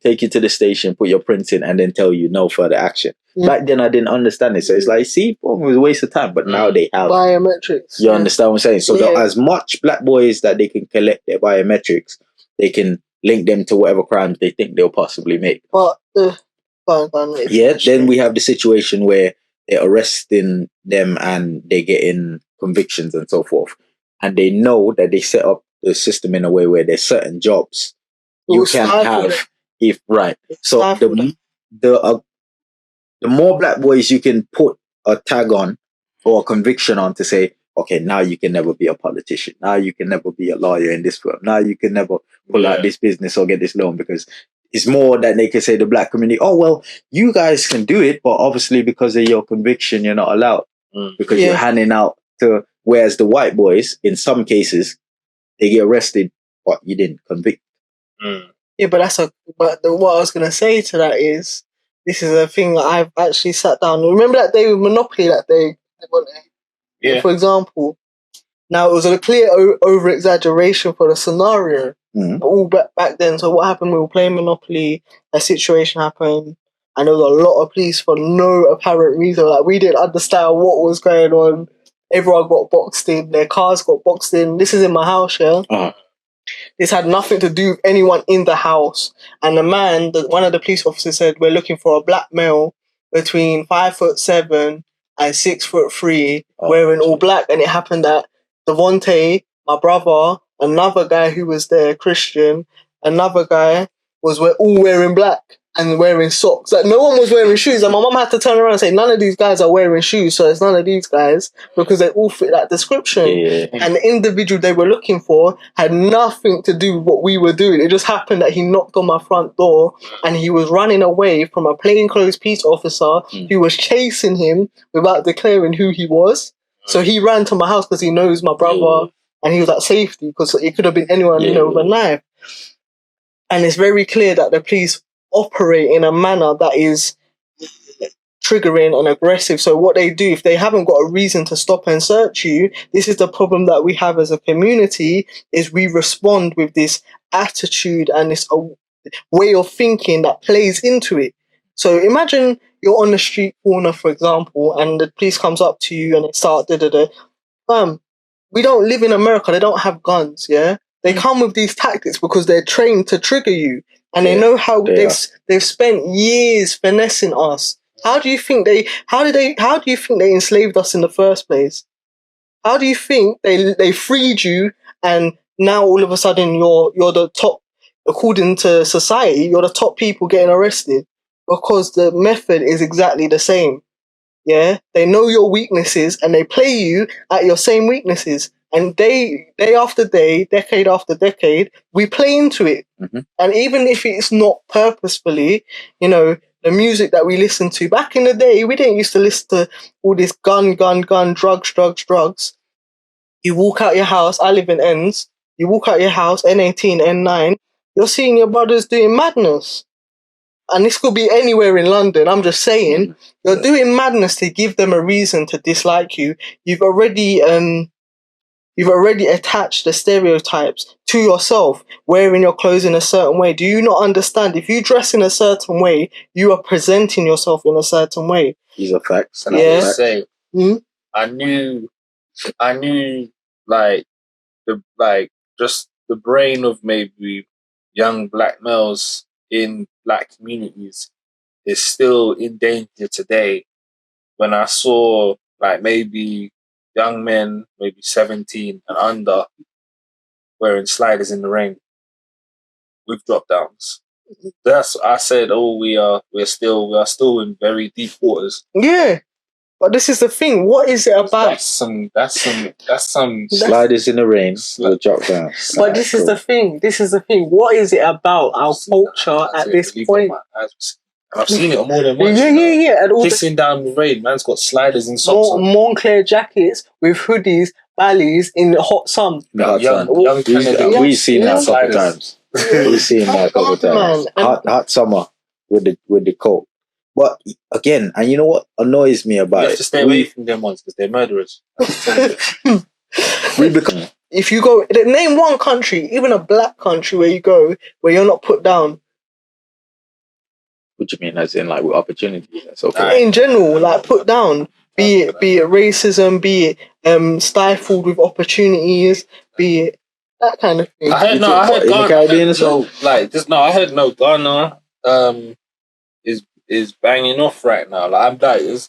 take you to the station, put your prints in, and then tell you no further action. Back then, I didn't understand it. So it's like, see, it was a waste of time. But now they have biometrics. You understand what I'm saying? So as much black boys that they can collect their biometrics, they can link them to whatever crimes they think they'll possibly make. But then we have the situation where they're arresting them and they get in convictions and so forth. And they know that they set up the system in a way where there's certain jobs you can have So the more black boys you can put a tag on or a conviction on to say, okay, now you can never be a politician. Now you can never be a lawyer in this firm. Now you can never pull out this business or get this loan, because it's more that they can say the black community, oh, well, you guys can do it, but obviously because of your conviction, you're not allowed because you're handing out to, whereas the white boys, in some cases, they get arrested, but you didn't convict. Yeah, but what I was going to say to that is, this is a thing that I've actually sat down. Remember that day with Monopoly that day? Yeah. For example, now it was a clear over-exaggeration for the scenario. All back then. So what happened? We were playing Monopoly. A situation happened, and there was a lot of police for no apparent reason. Like, we didn't understand what was going on. Everyone got boxed in. Their cars got boxed in. This is in my house, yeah. This had nothing to do with anyone in the house. And one of the police officers said, we're looking for a black male between 5'7" and 6'3", wearing all black. And it happened that Devontae, my brother, another guy who was there, Christian, another guy were all wearing black and wearing socks. Like, no one was wearing shoes. And my mum had to turn around and say, none of these guys are wearing shoes, so it's none of these guys, because they all fit that description. Yeah. And the individual they were looking for had nothing to do with what we were doing. It just happened that he knocked on my front door and he was running away from a plainclothes peace officer who was chasing him without declaring who he was. So he ran to my house because he knows my brother and he was at safety, because it could have been anyone, with a knife. And it's very clear that the police operate in a manner that is triggering and aggressive. So what they do, if they haven't got a reason to stop and search you, this is the problem that we have as a community, is we respond with this attitude and this way of thinking that plays into it. So imagine you're on the street corner, for example, and the police comes up to you and they start we don't live in America. They don't have guns, yeah? They come with these tactics because they're trained to trigger you. And they know how they've spent years finessing us. How do you think they enslaved us in the first place? How do you think they freed you and now all of a sudden you're the top, according to society, you're the top people getting arrested? Because the method is exactly the same. Yeah, they know your weaknesses and they play you at your same weaknesses. And day after day, decade after decade, we play into it. Mm-hmm. And even if it's not purposefully, the music that we listen to back in the day, we didn't used to listen to all this gun, drugs. You walk out your house. I live in Ends. You walk out your house, N18, N9. You're seeing your brothers doing madness. And this could be anywhere in London. I'm just saying, you're doing madness to give them a reason to dislike you. You've already attached the stereotypes to yourself, wearing your clothes in a certain way. Do you not understand? If you dress in a certain way, you are presenting yourself in a certain way. These are facts. And I would say, I knew, just the brain of maybe young black males in black communities is still in danger today. When I saw maybe young men, maybe 17 and under, wearing sliders in the rain with drop downs. I said, we are still in very deep waters. Yeah. But this is the thing. What is it about? That's some sliders in the rain with drop down. But this is the thing. What is it about our culture at this point? And I've seen it more than once. Yeah. And pissing down the rain, man's got sliders and socks on. Moncler jackets with hoodies, ballies in the hot sun. We've seen that a couple times. We've seen that a couple times. Hot summer with the coat. But again, and you know what annoys me about it? You have to stay away from them ones because they're murderers. If you go, name one country, even a black country where you go, where you're not put down. What do you mean, as in with opportunities? That's okay. In general, put down, be it racism, be it stifled with opportunities, be it that kind of thing. I heard Ghana is banging off right now.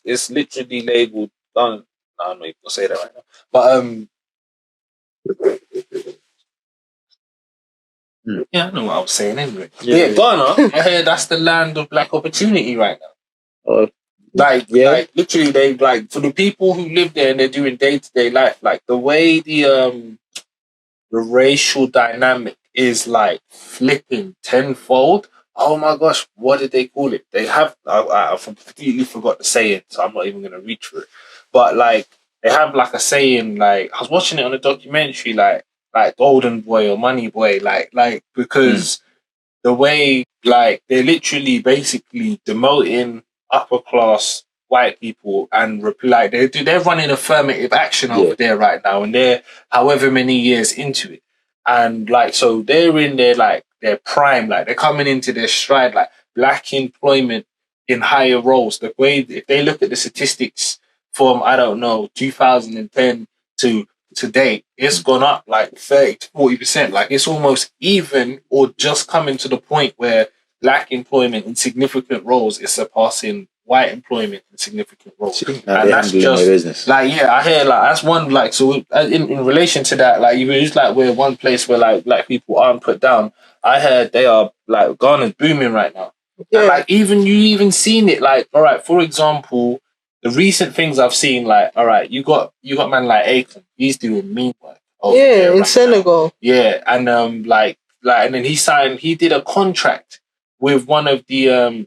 It's literally labeled Ghana. No, I'm not even gonna say that right now. But yeah, I know what I was saying anyway. Yeah, Ghana. I heard that's the land of black opportunity right now. Literally, they for the people who live there and they're doing day-to-day life, the way the racial dynamic is flipping tenfold. Oh my gosh, what did they call it? They have, I completely forgot the saying, so I'm not even going to reach for it. But they have a saying, I was watching it on a documentary, Golden Boy or Money Boy, because the way, they're literally basically demoting upper class white people and they're running affirmative action over there right now, and they're however many years into it. And so they're in their prime, they're coming into their stride, black employment in higher roles. The way, if they look at the statistics from, 2010 to to date, it's gone up like 30 to 40%. Like it's almost even or just coming to the point where black employment in significant roles is surpassing white employment in significant roles. Now And they're that's handling their just business. like, yeah, I hear like that's one like, so in relation to that, like you just like we're one place where like black people aren't put down. I heard they are like Ghana's booming right now. Yeah. And, like even seen it like, all right, for example, the recent things I've seen, like, all right, you got man like Akon, he's doing mean work over there in right Senegal. now. Yeah, and like and then he did a contract with one of the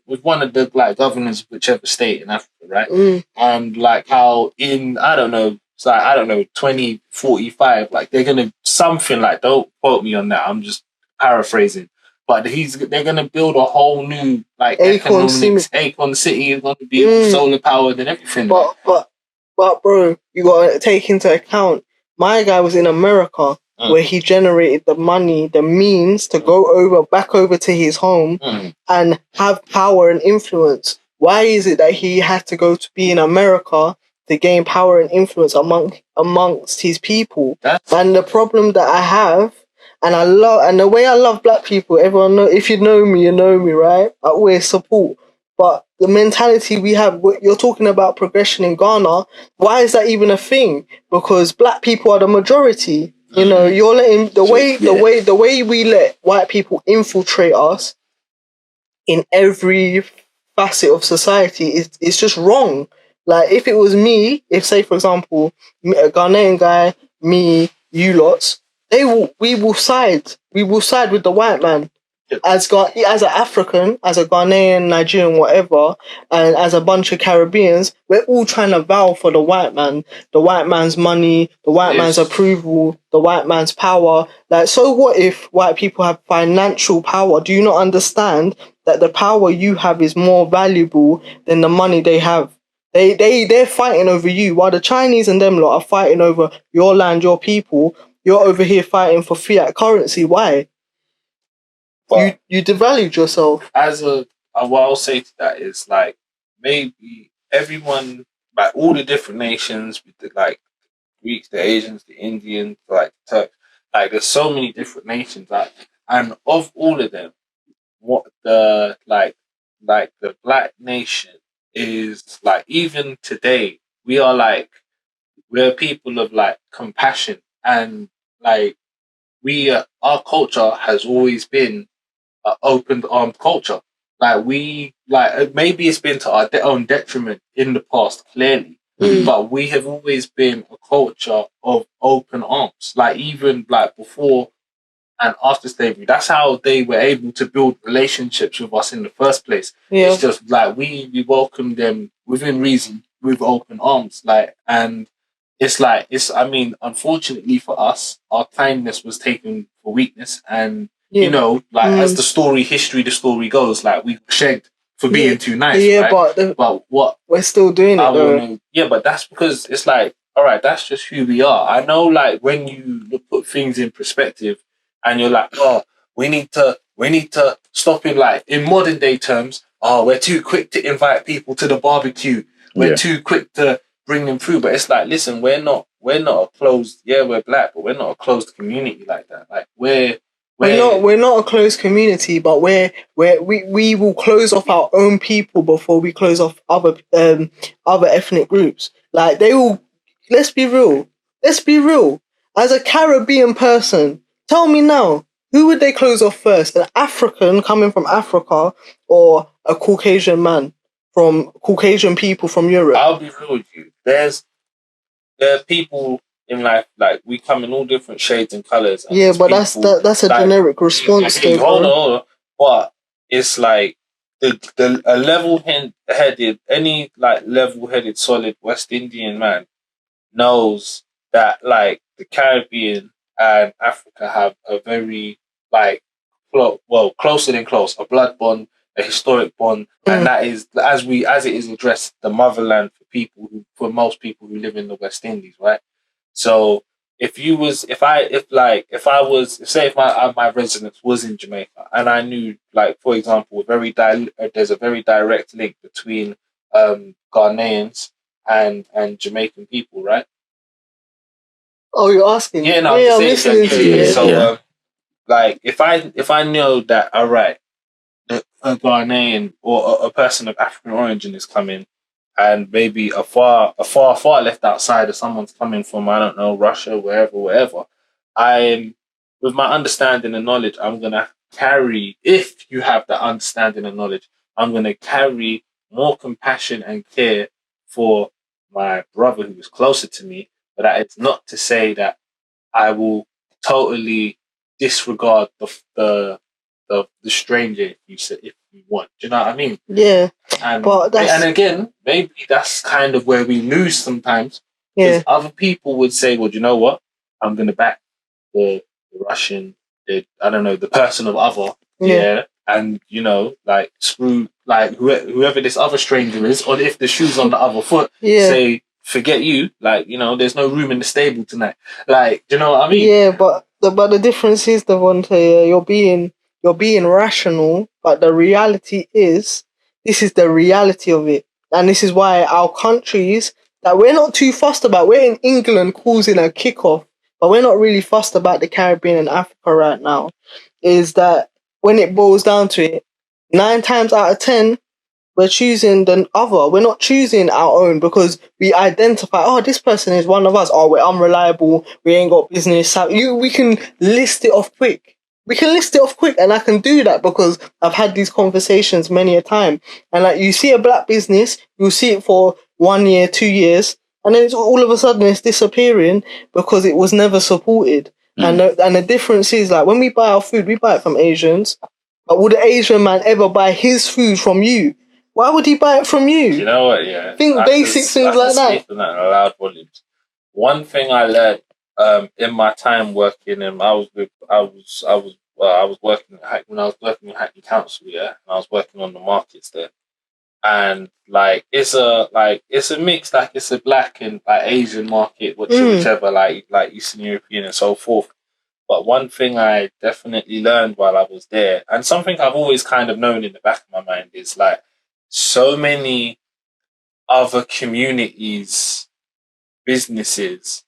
like governors of whichever state in Africa, right? And like how in I don't know, it's like I don't know, 2045, like they're gonna something like, don't quote me on that, I'm just paraphrasing. But they're gonna build a whole new like Acorn Acorn City is gonna be solar powered and everything. But bro, you gotta take into account my guy was in America where he generated the money, the means to go back over to his home and have power and influence. Why is it that he had to go to be in America to gain power and influence amongst his people? And the problem that I have, and the way I love black people, everyone know, if you know me, right? I always support. But the mentality we have, you're talking about progression in Ghana. Why is that even a thing? Because black people are the majority. You know, you're letting the way we let white people infiltrate us in every facet of society is just wrong. Like if it was me, if say for example, a Ghanaian guy, me, you lots, we will side with the white man. As an African, as a Ghanaian, Nigerian, whatever, and as a bunch of Caribbeans, we're all trying to vow for the white man, the white man's money, the white man's approval, the white man's power. Like, so what if white people have financial power? Do you not understand that the power you have is more valuable than the money they have? They're fighting over you, while the Chinese and them lot are fighting over your land, your people. You're over here fighting for fiat currency. Why? But you devalued yourself. What I'll say to that is like maybe everyone, like all the different nations with the like Greeks, the Asians, the Indians, like the Turks, like there's so many different nations, like, and of all of them, what the like the black nation is like, even today we're people of like compassion, and like our culture has always been open armed culture. Like maybe it's been to our own detriment in the past, clearly, but we have always been a culture of open arms. Like even like before and after slavery, that's how they were able to build relationships with us in the first place. Yeah. It's just like we welcome them within reason with open arms. Like, and I mean, unfortunately for us, our kindness was taken for weakness, and you know, like as the story goes, like we shagged for being too nice. Yeah, right? But what we're still doing it though. Yeah, but that's because it's like, all right, that's just who we are. I know, like when you put things in perspective, and you're like, oh, we need to stop in, like in modern day terms. Oh, we're too quick to invite people to the barbecue. We're too quick to bring them through. But it's like, listen, we're not a closed. Yeah, we're black, but we're not a closed community like that. Like we're not a closed community, but we will close off our own people before we close off other ethnic groups. Like they will. Let's be real. As a Caribbean person, tell me now, who would they close off first? An African coming from Africa or a Caucasian man from Caucasian people from Europe? I'll be real with you. There are people in life, like we come in all different shades and colors. And yeah, but that's a like, generic response. Okay, hold on. But it's like a level-headed, any like level-headed, solid West Indian man knows that like the Caribbean and Africa have a very like closer than close, a blood bond, a historic bond, and that is as it is addressed, the motherland for most people who live in the West Indies, right? So if my residence was in Jamaica and I knew, like for example, there's a very direct link between Ghanaians and Jamaican people, right? Oh, you're asking? Yeah, no, Yeah, I'm I'm just saying. listening to Yeah. you. So, Yeah. like, if I know that, all right, a Ghanaian or a person of African origin is coming, and maybe a far left outsider, someone's coming from, I don't know, Russia, wherever. I'm, with my understanding and knowledge, I'm gonna carry. If you have that understanding and knowledge, I'm gonna carry more compassion and care for my brother who is closer to me. But that is not to say that I will totally disregard the stranger if you want. Do you know what I mean? Yeah, And but and that's again, maybe that's kind of where we lose sometimes yeah, because other people would say, "Well, do you know what? I'm going to back the Russian, I don't know, the person of other, yeah, yeah, and like screw like whoever this other stranger is, or if the shoe's on the other foot, yeah, say." Forget you, like there's no room in the stable tonight. Like, do you know what I mean? yeah. But the difference is, Devontae, you're being rational, but the reality is this is the reality of it, and this is why our countries that we're not too fussed about. We're in England causing a kickoff, but we're not really fussed about the Caribbean and Africa right now. Is that when it boils down to it, 9 times out of 10 we're choosing the other. We're not choosing our own because we identify, oh, this person is one of us. Oh, we're unreliable. We ain't got business. We can list it off quick. We can list it off quick, and I can do that because I've had these conversations many a time. And like, you see a black business, you'll see it for 1 year, 2 years, and then it's all of a sudden it's disappearing because it was never supported. And the difference is, like, when we buy our food, we buy it from Asians. But would an Asian man ever buy his food from you? Why would he buy it from you? You know what? Yeah, Think basic things like that. Speak on that in loud volumes. One thing I learned in my time working, and I was working when I was working in Hackney Council, yeah, and I was working on the markets there, and like it's a mix, like it's a black and like Asian market, whichever, like Eastern European and so forth. But one thing I definitely learned while I was there, and something I've always kind of known in the back of my mind, is like so many other communities, businesses,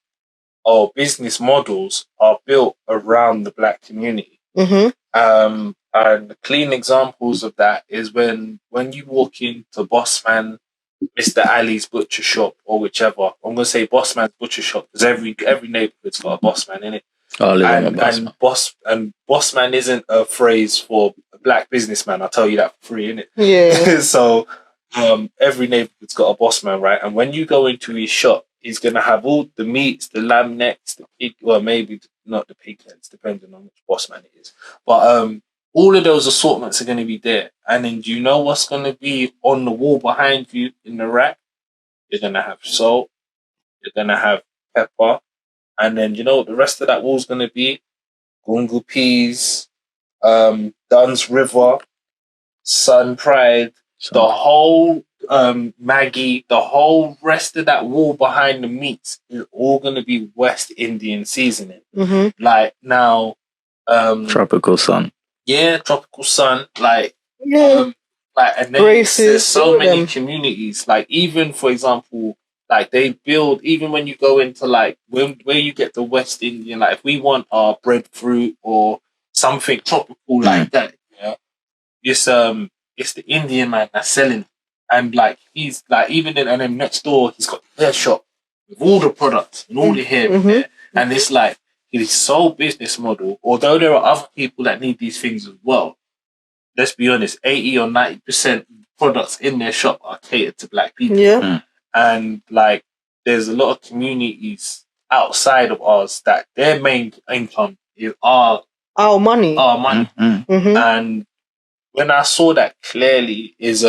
or business models are built around the black community. Mm-hmm. And clean examples of that is when you walk into Bossman, Mr. Ali's butcher shop, or whichever. I'm gonna say Bossman's butcher shop because every neighborhood's got a Bossman in it. I live on a boss. And Bossman isn't a phrase for a black businessman. I'll tell you that for free, innit? Yeah. So every neighborhood's got a Bossman, right? And when you go into his shop, he's gonna have all the meats, the lamb necks, the pig, well, maybe not the pig necks, depending on which Bossman it is. But all of those assortments are gonna be there. And then do you know what's gonna be on the wall behind you in the rack? You're gonna have salt, you're gonna have pepper, and then you know what the rest of that wall's gonna be? Gungu peas, Dunn's River, Sun Pride, the whole Maggie, the whole rest of that wall behind the meats is all gonna be West Indian seasoning. Mm-hmm. Like now, Tropical Sun. Yeah, Tropical Sun. Like Yeah. like, and then Braces, there's so all many them. communities. Like even for example, like they build, even when you go into like where you get the West Indian, like if we want our breadfruit or something tropical like that, yeah, it's the Indian man that's selling it. And like he's like even in, and then next door he's got the hair shop with all the products and all the hair in there. And it's like his sole business model, although there are other people that need these things as well. Let's be honest, 80 or 90% products in their shop are catered to black people. Yeah. And like there's a lot of communities outside of ours that their main income is our money. Mm-hmm. And when I saw that clearly is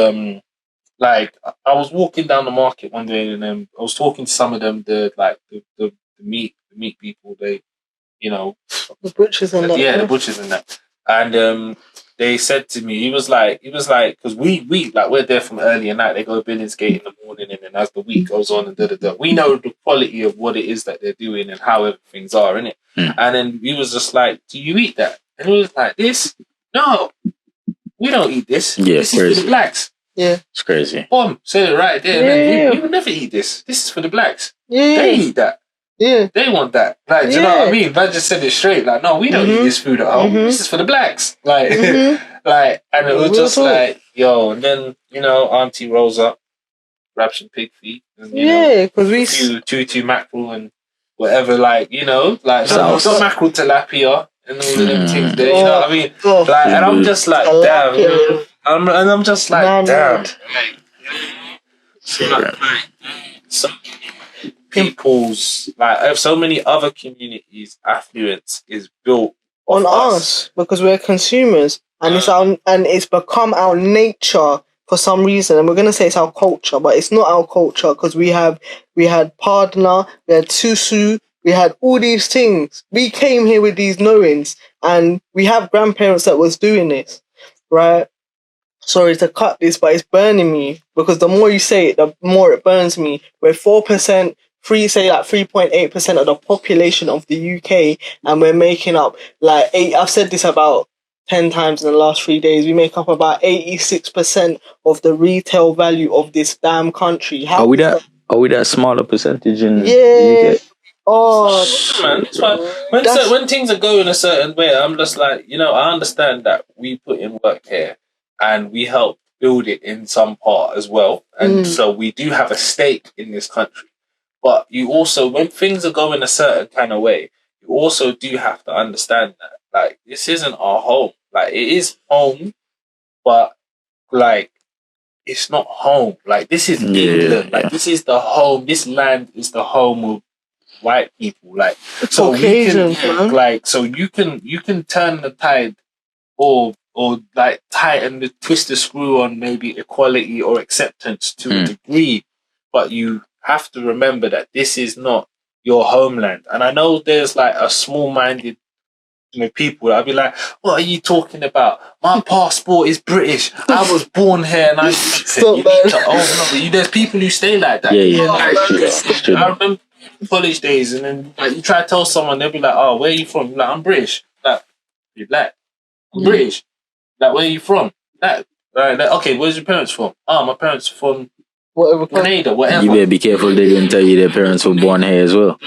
like I was walking down the market one day and I was talking to some of them, the meat people, they The butchers and that. yeah, the butchers and that. And they said to me, he was like, because we like we're there from early at night. They go Billingsgate in the morning, and then as the week goes on, and we know the quality of what it is that they're doing and how things are in it. And then he was just like, "Do you eat that?" And he was like, "This? No, we don't eat this. Yeah, this is for the blacks." Yeah, it's crazy. Boom, said it right there. Yeah. We would never eat this. This is for the blacks. Yeah. They eat that. Yeah. They want that. Like, do you know what I mean? Man just said it straight. Like, no, we don't eat this food at home. This is for the blacks. Like, like, and it was Real just talk. like, yo, and then, you know, Auntie rolls up, grabs some pig feet, and, you know, Yeah, because a we. few tutu mackerel and whatever, like, you know, like, Sauce. not mackerel tilapia and all of them things there, you know what I mean? Oh, Like, and I'm just like, damn. tilapia. I'm just like, Man, damn. mate. So people's, like, so many other communities' affluence is built On off us because we're consumers, and it's become our nature for some reason, and we're gonna say it's our culture, but it's not our culture because we had Pardner, we had Susu, we had all these things. We came here with these knowings, and we have grandparents that was doing this, right? Sorry to cut this, but it's burning me because the more you say it, the more it burns me. We're 4%, 3.8% of the population of the UK, and we're making up like eight. I've said this about 10 times in the last 3 days. We make up about 86% of the retail value of this damn country. Are we that smaller percentage in Yeah. the UK? Oh, man. It's fine. When things are going a certain way, I'm just like, you know, I understand that we put in work here and we help build it in some part as well, and so we do have a stake in this country. But you also, when things are going a certain kind of way, you also do have to understand that, like, this isn't our home. Like, it is home, but like, it's not home. Like, this is England. Like, this is the home. This land is the home of white people. Like, so Caucasians, man. like, so you can turn the tide, or like tighten the twist the screw on maybe equality or acceptance to a degree, but you have to remember that this is not your homeland. And I know there's like a small-minded, you know, people that I'll be like, what are you talking about? My passport is British. I was born here, and there's people who stay like that. It's true. I remember college days, and then like, you try to tell someone, they'll be like, oh, where are you from? You're like, I'm British. Like, you're black. I'm British. Like, where are you from? Like, okay, where's your parents from? Oh, my parents are from Whatever. Grenada, whatever. You better be careful they didn't tell you their parents were born here as well.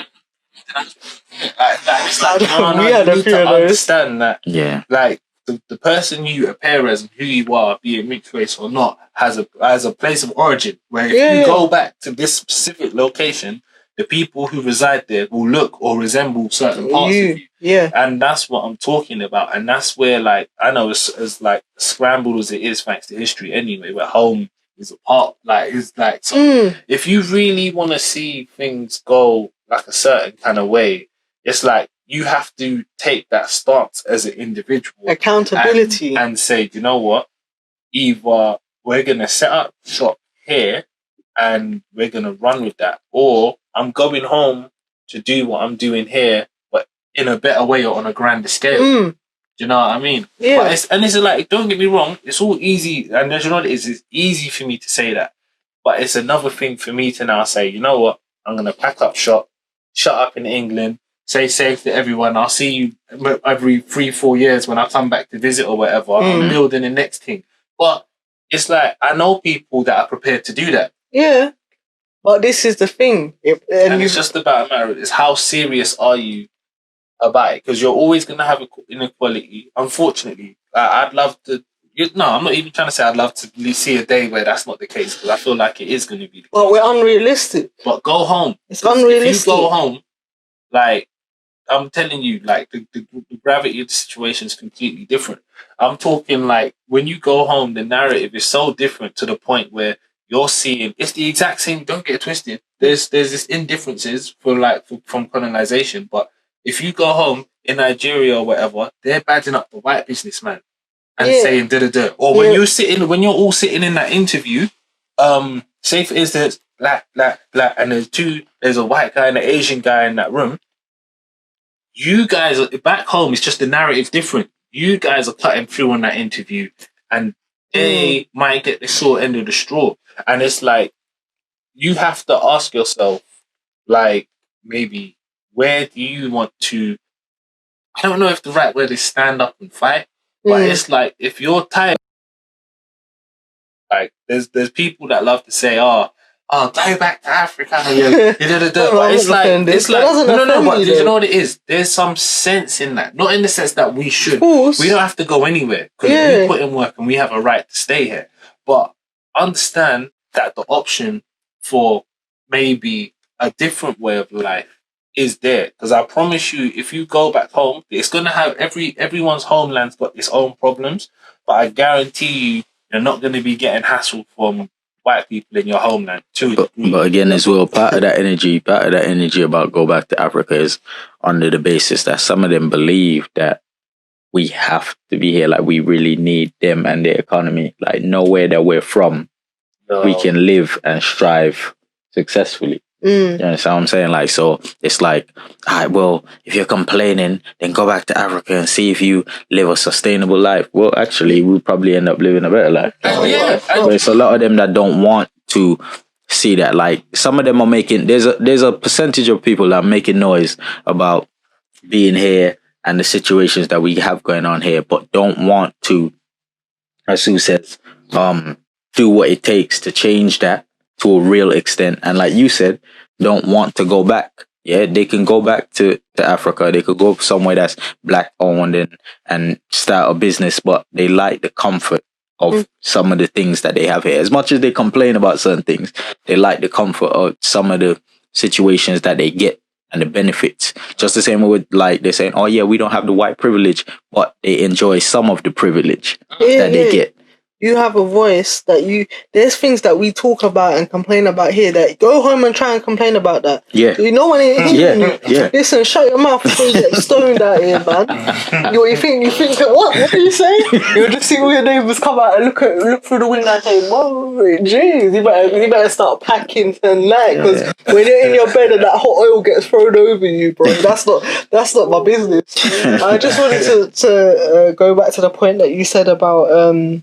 It's like, no, We had you a need few to of those. understand that, Yeah. like, the person you appear as and who you are, be it mixed race or not, has a place of origin where if you go back to this specific location, the people who reside there will look or resemble certain parts of you. Yeah. And that's what I'm talking about. And that's where, like, I know as like scrambled as it is thanks to history anyway, where home is a part, like, is like, so if you really want to see things go like a certain kind of way, it's like, you have to take that stance as an individual. Accountability. And say, you know what? Either we're going to set up shop here and we're going to run with that, or I'm going home to do what I'm doing here, but in a better way or on a grander scale. Do you know what I mean? Yeah. But it's like, don't get me wrong, it's all easy. And you know what it is? It's easy for me to say that. But it's another thing for me to now say, you know what? I'm going to pack up shop, shut up in England, say safe to everyone. I'll see you every 3-4 years when I come back to visit or whatever. I'm building the next thing. But it's like, I know people that are prepared to do that. Yeah. But this is the thing. And it's just about a matter of, it's how serious are you about it? Because you're always going to have inequality. Unfortunately, I'd love to. I'm not even trying to say I'd love to see a day where that's not the case, because I feel like it is going to be the case. But we're unrealistic. But go home. It's unrealistic. If you go home, like, I'm telling you, like, the gravity of the situation is completely different. I'm talking like, when you go home, the narrative is so different to the point where you're seeing it's the exact same. Don't get it twisted. There's this indifferences from colonization, but if you go home in Nigeria or whatever, they're badging up the white businessman and saying da da da. Or when you're all sitting in that interview, say for instance, black, and there's a white guy and an Asian guy in that room. You guys back home, it's just the narrative different. You guys are cutting through on that interview, and they might get the short end of the straw. And it's like, you have to ask yourself, like, maybe, where do you want to? I don't know if the right word is stand up and fight, but it's like, if you're tired, like, there's people that love to say, oh, go back to Africa. But I'm it's not like, offended. it's That like, doesn't no, offend but me, do you though. know what it is? There's some sense in that. Not in the sense that we should. Of course. We don't have to go anywhere because Yeah. we put in work and we have a right to stay here. But understand that the option for maybe a different way of life is there. Because I promise you, if you go back home, it's gonna have everyone's homeland's got its own problems. But I guarantee you, you're not gonna be getting hassled from white people in your homeland to a degree. But again, as well, part of that energy about go back to Africa is under the basis that some of them believe that we have to be here, like we really need them and their economy. Like nowhere that we're from, we can live and strive successfully. You understand what I'm saying? Like, so it's like, all right, well, if you're complaining, then go back to Africa and see if you live a sustainable life. Well, actually, we'll probably end up living a better life. But it's a lot of them that don't want to see that. Like, some of them are making, there's a percentage of people that are making noise about being here and the situations that we have going on here, but don't want to, as Sue says, do what it takes to change that to a real extent. And like you said, don't want to go back. Yeah, they can go back to Africa. They could go somewhere that's black owned and start a business, but they like the comfort of some of the things that they have here. As much as they complain about certain things, they like the comfort of some of the situations that they get and the benefits. Just the same with, like, they're saying, oh yeah, we don't have the white privilege, but they enjoy some of the privilege that they get. You have a voice that there's things that we talk about and complain about here that go home and try and complain about that. Yeah. You know what I mean? Yeah. Listen, shut your mouth before you get stoned out here, man. You think what are you saying? You'll just see all your neighbours come out and look through the window and say, whoa, jeez, you better start packing tonight, because when you're in your bed and that hot oil gets thrown over you, bro, that's not my business. I just wanted to go back to the point that you said about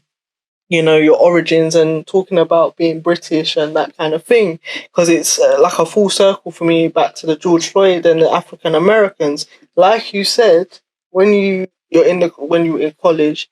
your origins and talking about being British and that kind of thing, because it's like a full circle for me back to the George Floyd and the African Americans. Like you said, when you were in college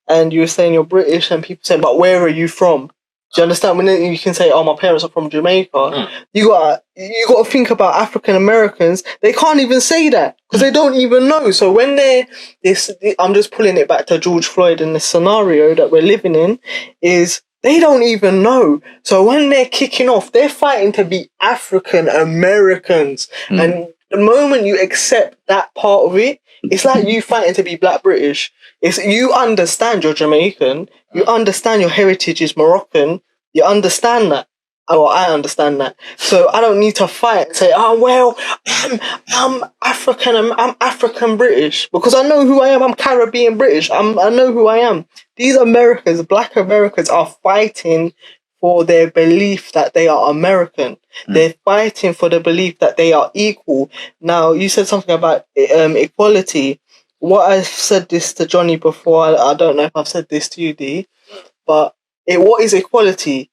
and you were saying you're British and people saying, but where are you from? Do you understand? When you can say, oh, my parents are from Jamaica, you got to think about African Americans. They can't even say that because they don't even know. So when I'm just pulling it back to George Floyd and the scenario that we're living in, is they don't even know. So when they're kicking off, they're fighting to be African Americans. And the moment you accept that part of it, it's like you fighting to be Black British. You understand you're Jamaican. You understand your heritage is Moroccan. You understand that. Oh, I understand that. So I don't need to fight and say, oh, well, I'm African British, because I know who I am. I'm Caribbean British. I know who I am. These Americans, Black Americans, are fighting for their belief that they are American. They're fighting for the belief that they are equal. Now, you said something about equality. What I've said this to Johnny before, I don't know if I've said this to you, D, but what is equality?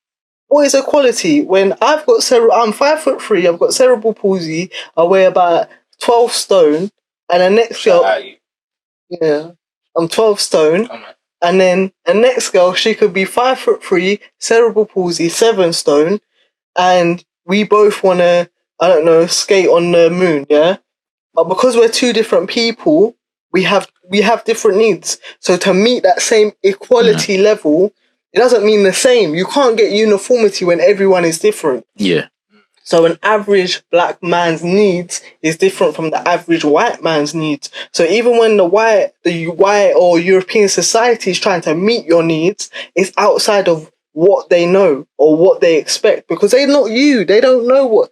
What is equality? When I'm 5'3", I've got cerebral palsy, I weigh about 12 stone, and the next girl, I'm 12 stone, and then the next girl, she could be 5'3", cerebral palsy, 7 stone, and we both want to, I don't know, skate on the moon, yeah? But because we're two different people, we have different needs. So to meet that same equality level, it doesn't mean the same. You can't get uniformity when everyone is different. Yeah. So an average Black man's needs is different from the average white man's needs. So even when the white or European society is trying to meet your needs, it's outside of what they know or what they expect, because they're not you. They don't know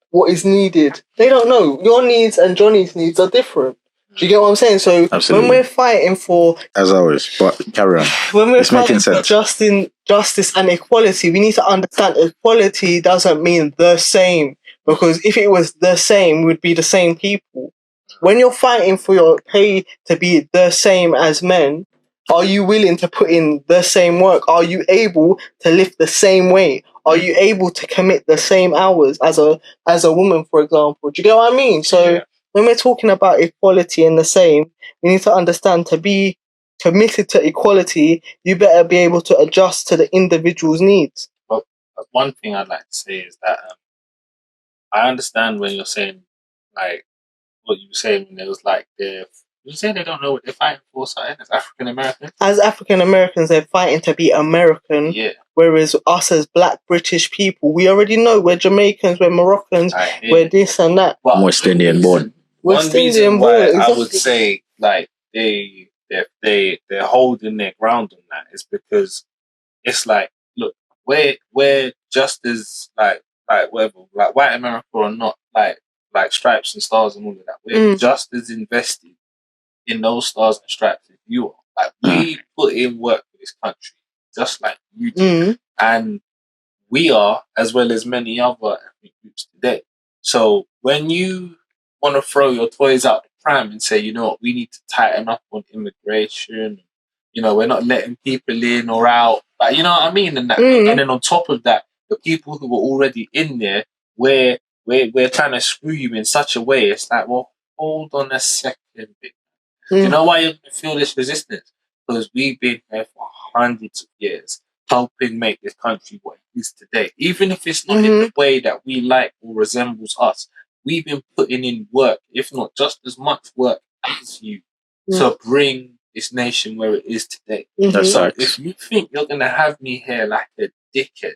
what is needed. They don't know. Your needs and Johnny's needs are different. Do you get what I'm saying? So Absolutely. When we're fighting for, as always, but carry on. When we're fighting for justice and equality, we need to understand equality doesn't mean the same. Because if it was the same, we'd be the same people. When you're fighting for your pay to be the same as men, are you willing to put in the same work? Are you able to lift the same weight? Are you able to commit the same hours as a woman, for example? Do you get what I mean? So when we're talking about equality and the same, we need to understand, to be committed to equality, you better be able to adjust to the individual's needs. But one thing I'd like to say is that I understand when you're saying like what you were saying when it was like you say they don't know what they're fighting for, something as African Americans. As African Americans, they're fighting to be American. Yeah. Whereas us as Black British people, we already know we're Jamaicans, we're Moroccans, we're this and that. But West Indian born. One reason why I would say like they're holding their ground on that is because it's like, look, we're just as like whatever, like white America or not, like stripes and stars and all of that. We're just as invested in those stars and stripes as you are. Like we put in work for this country, just like you do, and we are, as well as many other ethnic groups today. So when you want to throw your toys out the pram and say, you know what, we need to tighten up on immigration, you know, we're not letting people in or out, like, you know what I mean? And that, and then on top of that, the people who were already in there, we're trying to screw you in such a way. It's like, well, hold on a second. Do you know why you feel this resistance? Because we've been here for hundreds of years, helping make this country what it is today. Even if it's not in the way that we like or resembles us, we've been putting in work, if not just as much work as you, to bring this nation where it is today. So if you think you're going to have me here like a dickhead,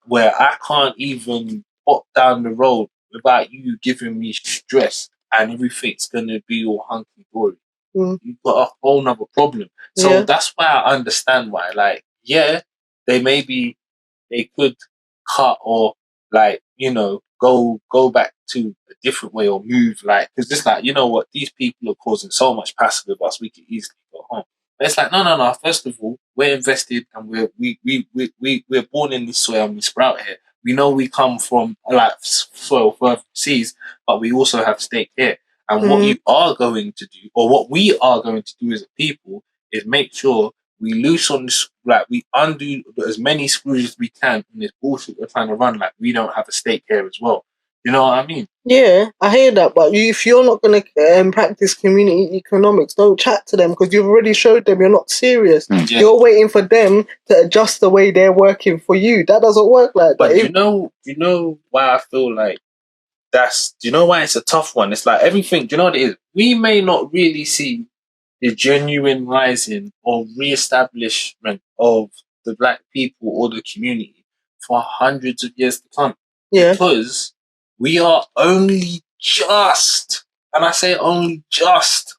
where I can't even pop down the road without you giving me stress and everything's going to be all hunky-dory, you've got a whole nother problem. So that's why I understand why, like, they could cut or, like, you know, go back to a different way or move, like, because it's like, you know what, these people are causing so much passive with us, we could easily go home. But it's like, no. First of all, we're invested and we're born in this soil and we sprout here. We know we come from like soil further seas, but we also have stake here. And what you are going to do, or what we are going to do as a people, is make sure we loose on this, like we undo as many screws as we can in this bullshit we're trying to run. Like we don't have a stake here as well. You know what I mean? Yeah, I hear that. But if you're not going to practice community economics, don't chat to them because you've already showed them you're not serious. Yeah. You're waiting for them to adjust the way they're working for you. That doesn't work like but that. You know why I feel like do you know why it's a tough one? It's like everything, do you know what it is? We may not really see the genuine rising or re-establishment of the Black people or the community for hundreds of years to come. Yeah. Because we are only just, and I say only just,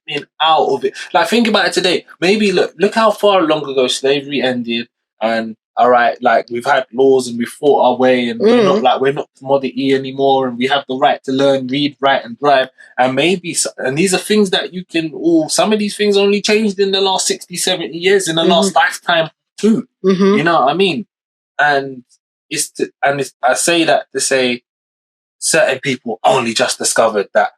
being out of it. Like, think about it today. Maybe look how far long ago slavery ended, and all right, like we've had laws and we've fought our way, and we're not commodity anymore, and we have the right to learn, read, write, and drive. And maybe, and these are things that you can some of these things only changed in the last 60, 70 years, in the last lifetime too. You know what I mean? And I say that to say certain people only just discovered that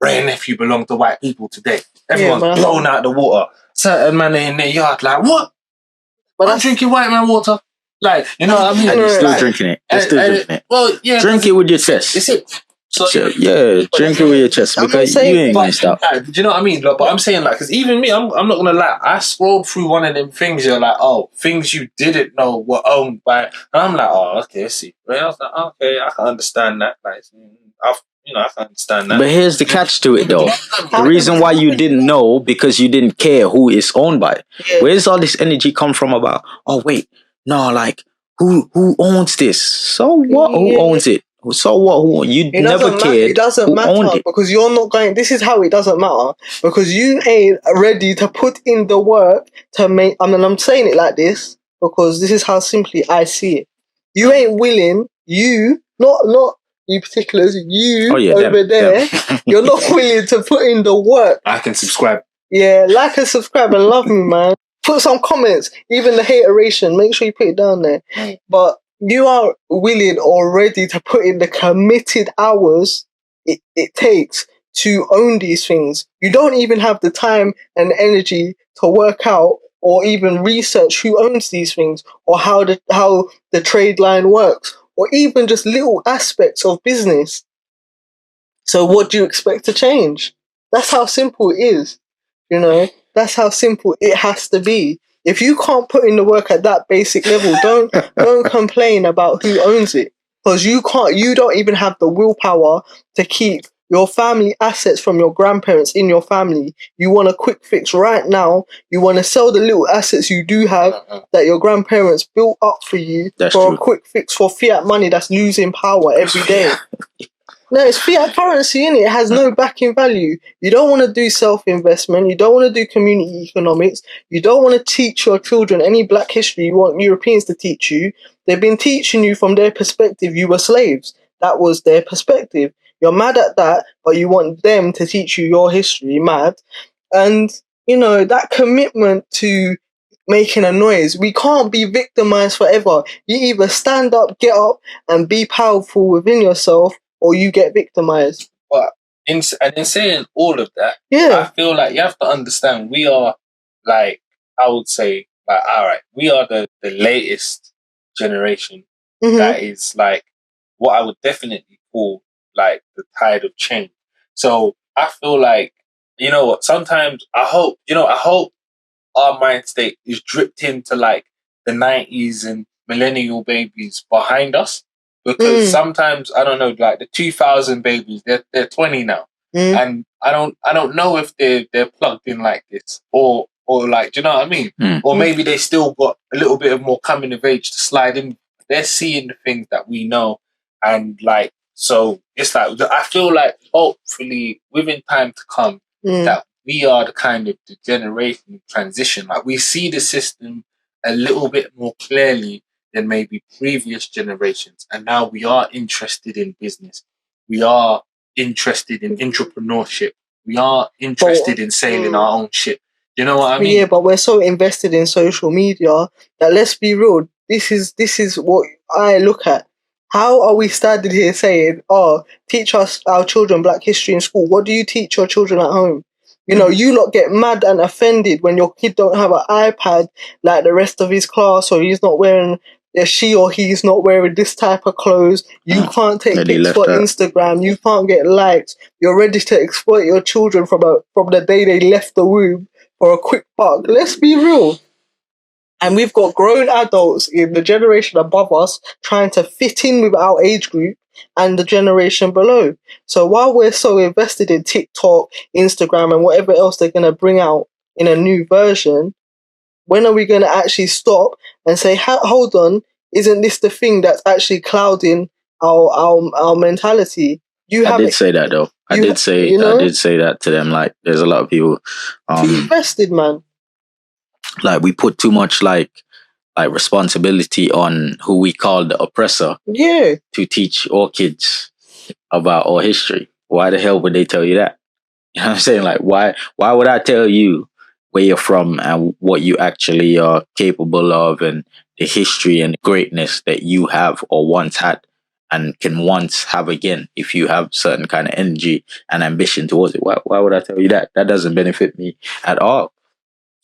Ray and nephew belong to white people today. Everyone's blown out the water. Certain man in their yard, like, what? But I'm drinking white man water. Like, you know what I mean? And you're still drinking it. You're still drinking it. Well, yeah. Drink it with your chest. It's it. So, yeah, drink it with your chest because you ain't gonna stop. Like, do you know what I mean? Like, but I'm saying, like, because even me, I'm not gonna lie. I scrolled through one of them things. You're like, oh, things you didn't know were owned by. And I'm like, oh, okay, I see. Right? I was like, okay, I can understand that. Like, I can understand that. But here's the catch to it, though. The reason why you didn't know because you didn't care who it's owned by. Where's all this energy come from about? Oh wait, no, like who owns this? So what? Who owns it? So what? Who? You never cared. It doesn't matter because you're not going. This is how it doesn't matter because you ain't ready to put in the work to make. I mean, I'm saying it like this because this is how simply I see it. You ain't willing. You not you particulars. You over there. You're not willing to put in the work. I can subscribe. Yeah, like and subscribe and love me, man. Put some comments, even the hateration. Make sure you put it down there. But you are willing or ready to put in the committed hours it takes to own these things. You don't even have the time and energy to work out or even research who owns these things or how the trade line works or even just little aspects of business. So what do you expect to change? That's how simple it is. You know, that's how simple it has to be. If you can't put in the work at that basic level, don't complain about who owns it, because you don't even have the willpower to keep your family assets from your grandparents in your family. You want a quick fix right now. You want to sell the little assets you do have that your grandparents built up for you for a quick fix for fiat money that's losing power every day. No, it's fiat currency, innit? It has no backing value. You don't want to do self-investment. You don't want to do community economics. You don't want to teach your children any black history you want Europeans to teach you. They've been teaching you from their perspective. You were slaves. That was their perspective. You're mad at that, but you want them to teach you your history, mad. And, that commitment to making a noise. We can't be victimized forever. You either stand up, get up, and be powerful within yourself, or you get victimized. But in saying all of that, Yeah. I feel like you have to understand we are, like, I would say, like, all right, we are the latest generation that is, like, what I would definitely call, like, the tide of change. So I feel like, you know what, sometimes I hope our mind state is dripped into, like, the 90s and millennial babies behind us. Because sometimes, I don't know, like the 2000 babies, they're 20 now. And I don't know if they're plugged in like this or like, do you know what I mean? Or maybe they still got a little bit of more coming of age to slide in. They're seeing the things that we know. And like, so it's like, I feel like hopefully within time to come that we are the kind of the generation transition. Like we see the system a little bit more clearly than maybe previous generations. And now we are interested in business. We are interested in entrepreneurship. We are interested in sailing our own ship. You know what I mean? Yeah, but we're so invested in social media that, let's be real, this is what I look at. How are we standing here saying, teach us our children black history in school? What do you teach your children at home? You lot get mad and offended when your kid don't have an iPad like the rest of his class, or he's not wearing, she or he's not wearing this type of clothes. You can't take pics for Instagram. You can't get likes. You're ready to exploit your children from the day they left the womb for a quick buck. Let's be real. And we've got grown adults in the generation above us trying to fit in with our age group and the generation below. So while we're so invested in TikTok, Instagram, and whatever else they're going to bring out in a new version, when are we going to actually stop and say, hold on, isn't this the thing that's actually clouding our mentality? I did say that though. I did say that to them. Like, there's a lot of people too invested, man. Like, we put too much like responsibility on who we call the oppressor. Yeah. To teach our kids about our history. Why the hell would they tell you that? You know what I'm saying? Like, why would I tell you where you're from and what you actually are capable of and the history and greatness that you have or once had and can once have again if you have certain kind of energy and ambition towards it? Why would I tell you that? That doesn't benefit me at all.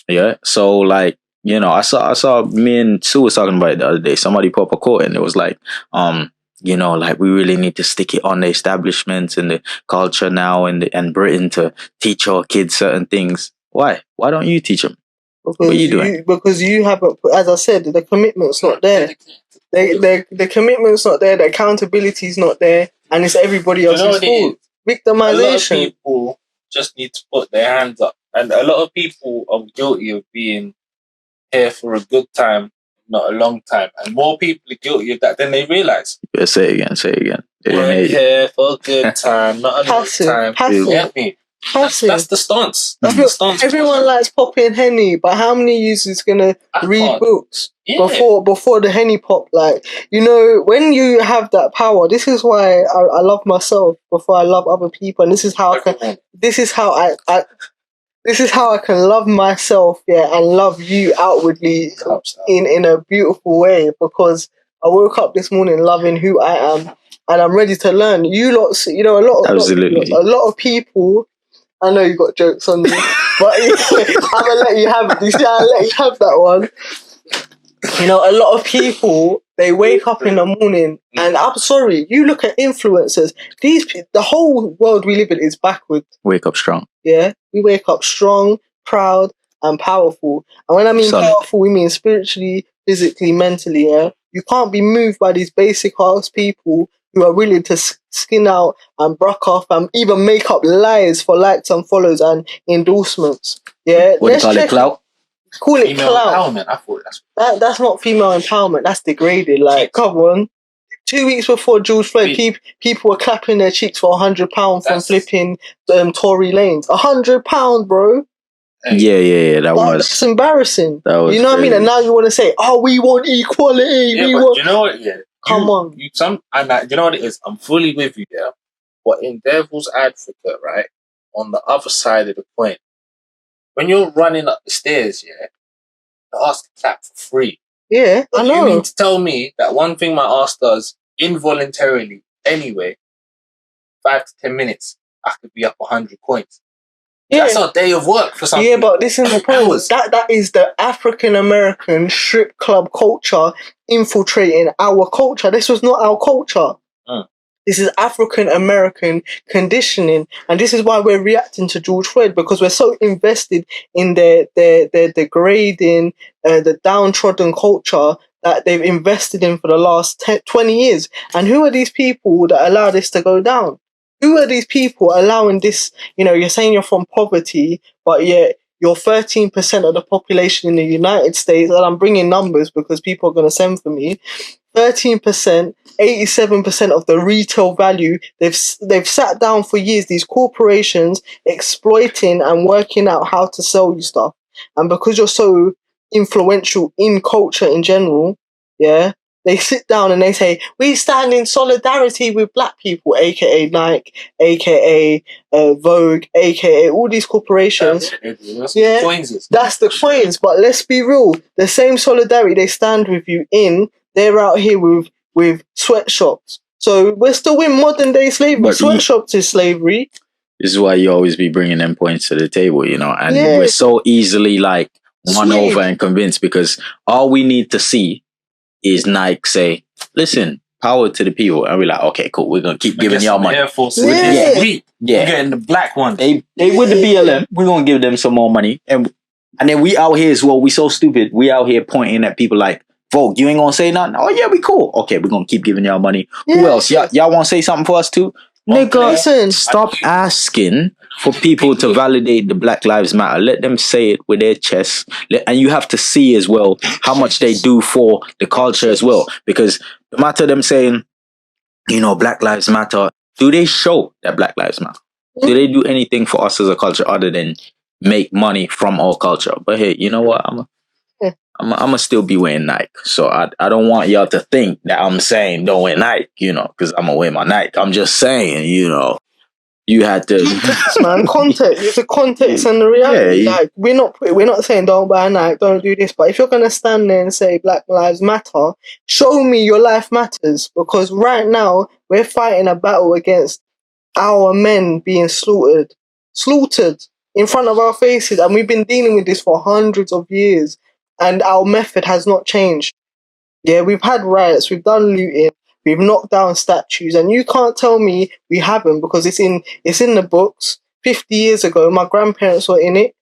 Yeah. So like, I saw me and Sue was talking about it the other day. Somebody put up a quote and it was like, like we really need to stick it on the establishments and the culture now and Britain to teach our kids certain things. Why? Why don't you teach them? Because what are you doing? Because you haven't, as I said, the commitment's not there. The commitment's not there, the accountability's not there, and it's everybody else's fault. Victimization. A lot of people just need to put their hands up. And a lot of people are guilty of being here for a good time, not a long time. And more people are guilty of that than they realise. Yeah, say it again. We're here for a good time, not a long time. Passive. Get me? That's the stance. That's the stance. Everyone likes popping Henny, but how many users gonna read books before the Henny pop? Like, when you have that power, this is why I love myself before I love other people, and this is how I can love myself, and love you outwardly in a beautiful way, because I woke up this morning loving who I am, and I'm ready to learn. You lot, a lot of people. I know you got jokes on me, but I'm gonna let you have it. You see, I'll let you have that one. A lot of people, they wake up in the morning, and I'm sorry, you look at influencers. The whole world we live in is backwards. Wake up strong. Yeah, we wake up strong, proud, and powerful. And when I mean Solid. powerful, we mean spiritually, physically, mentally. Yeah, you can't be moved by these basic ass people who are willing to skin out and bruck off and even make up lies for likes and follows and endorsements. Yeah, What do you call it, clout? Call it Female clout. empowerment. I thought That's not female empowerment. That's degraded. Like, come on. 2 weeks before George Floyd, people were clapping their cheeks for £100 from flipping Tory lanes. £100, bro. Yeah. That's embarrassing. That was you know what I mean? And now you want to say, "Oh, we want equality." Yeah, we but want. you know what? Yeah, Come on. You know what it is. I'm fully with you there. But in devil's advocate, right, on the other side of the coin, when you're running up the stairs, yeah, the ass can clap for free. Yeah, I know. You mean to tell me that one thing my ass does involuntarily anyway, 5 to 10 minutes, I could be up 100 points. Yeah. That's a day of work for some people. Yeah, but this is the point. That is the African American strip club culture infiltrating our culture. This was not our culture. This is African American conditioning, and this is why we're reacting to George Floyd, because we're so invested in their degrading, the downtrodden culture that they've invested in for the last 20 years. And who are these people that allow this to go down? Who are these people allowing this? You know, you're saying you're from poverty, but yet you're 13% of the population in the United States, and I'm bringing numbers because people are going to send for me. 13%, 87% of the retail value. They've sat down for years, these corporations, exploiting and working out how to sell you stuff. And because you're so influential in culture in general, yeah, they sit down and they say, we stand in solidarity with black people, aka Nike, aka Vogue, aka all these corporations. Yeah, that's the coins. But let's be real, the same solidarity they stand with you in, they're out here with sweatshops. So we're still in modern day slavery. But sweatshops is slavery. This is why you always be bringing them points to the table, you know, and we're so easily like won over and convinced, because all we need to see is Nike say, listen, power to the people. And we're like, okay, cool. We're going to keep giving y'all money. Air Force We're getting the black one. They with the BLM. We're going to give them some more money. And then we out here as well. We so stupid. We out here pointing at people like, Vogue, you ain't going to say nothing? Oh, yeah, we cool. Okay, we're going to keep giving y'all money. Who else? Y'all want to say something for us too? Nigga, stop asking for people to validate the Black Lives Matter. Let them say it with their chests. And you have to see as well how much they do for the culture as well. Because no matter them saying, you know, Black Lives Matter, do they show that Black Lives Matter? Do they do anything for us as a culture other than make money from our culture? But hey, you know what? I'm gonna still be wearing Nike. So I don't want y'all to think that I'm saying don't wear Nike, you know, because I'm gonna wear my Nike. I'm just saying, you know, you had to man, context. It's the context and the reality. Like we're not saying don't buy Nike, don't do this. But if you're gonna stand there and say Black Lives Matter, show me your life matters. Because right now we're fighting a battle against our men being slaughtered in front of our faces, and we've been dealing with this for hundreds of years. And our method has not changed. Yeah, we've had riots, we've done looting, we've knocked down statues, and you can't tell me we haven't, because it's in the books. 50 years ago, my grandparents were in it,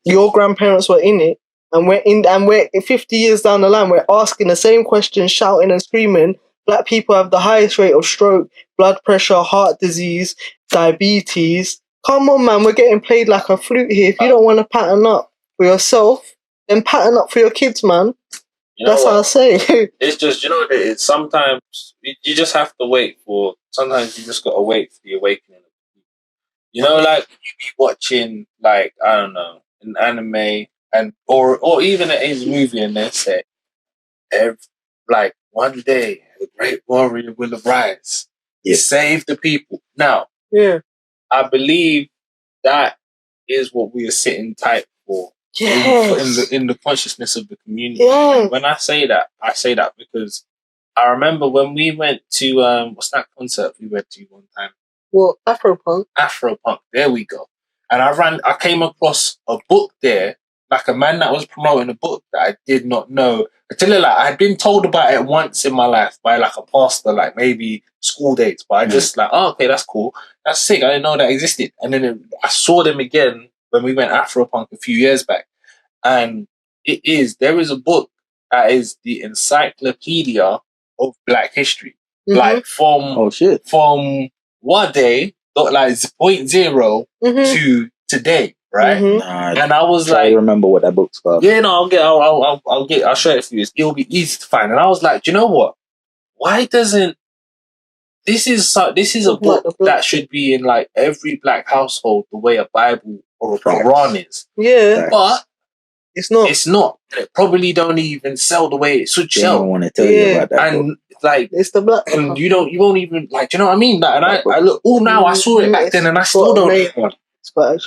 your grandparents were in it, and we're 50 years down the line, we're asking the same questions, shouting and screaming. Black people have the highest rate of stroke, blood pressure, heart disease, diabetes. Come on, man, we're getting played like a flute here. If you don't want to pattern up for yourself, then pattern up for your kids, man. You know, that's what I say. It's just, you know, it's sometimes you just have to wait for. Sometimes you just gotta wait for the awakening. You know, like you be watching, like, I don't know, an anime or even an Asian movie, and they say, like, one day a great warrior will arise, save the people. Now, I believe that is what we are sitting tight for. In the consciousness of the community. When I say that because I remember when we went to what's that concert we went to one time? Well, Afropunk. There we go. And I came across a book there, like a man that was promoting a book that I did not know. I tell you, like, I had been told about it once in my life by like a pastor, like maybe school dates, but I just like, oh, okay, that's cool, that's sick. I didn't know that existed. And then I saw them again when we went Afropunk a few years back. and there is a book that is the encyclopedia of Black history, like from what day, like point zero to today, right? And I was like, remember what that book's called. Yeah, no, I'll show it for you. It'll be easy to find. And I was like, do you know what? Why doesn't this is a book that should be in like every Black household the way a Bible or a Quran is. Yeah, but it's not. It's not. It probably don't even sell the way it should sell. I don't want to tell you about that. And like, it's the Black. And you won't even like. Do you know what I mean? Like, and I look. Oh, now I saw it back then, and I still don't know one.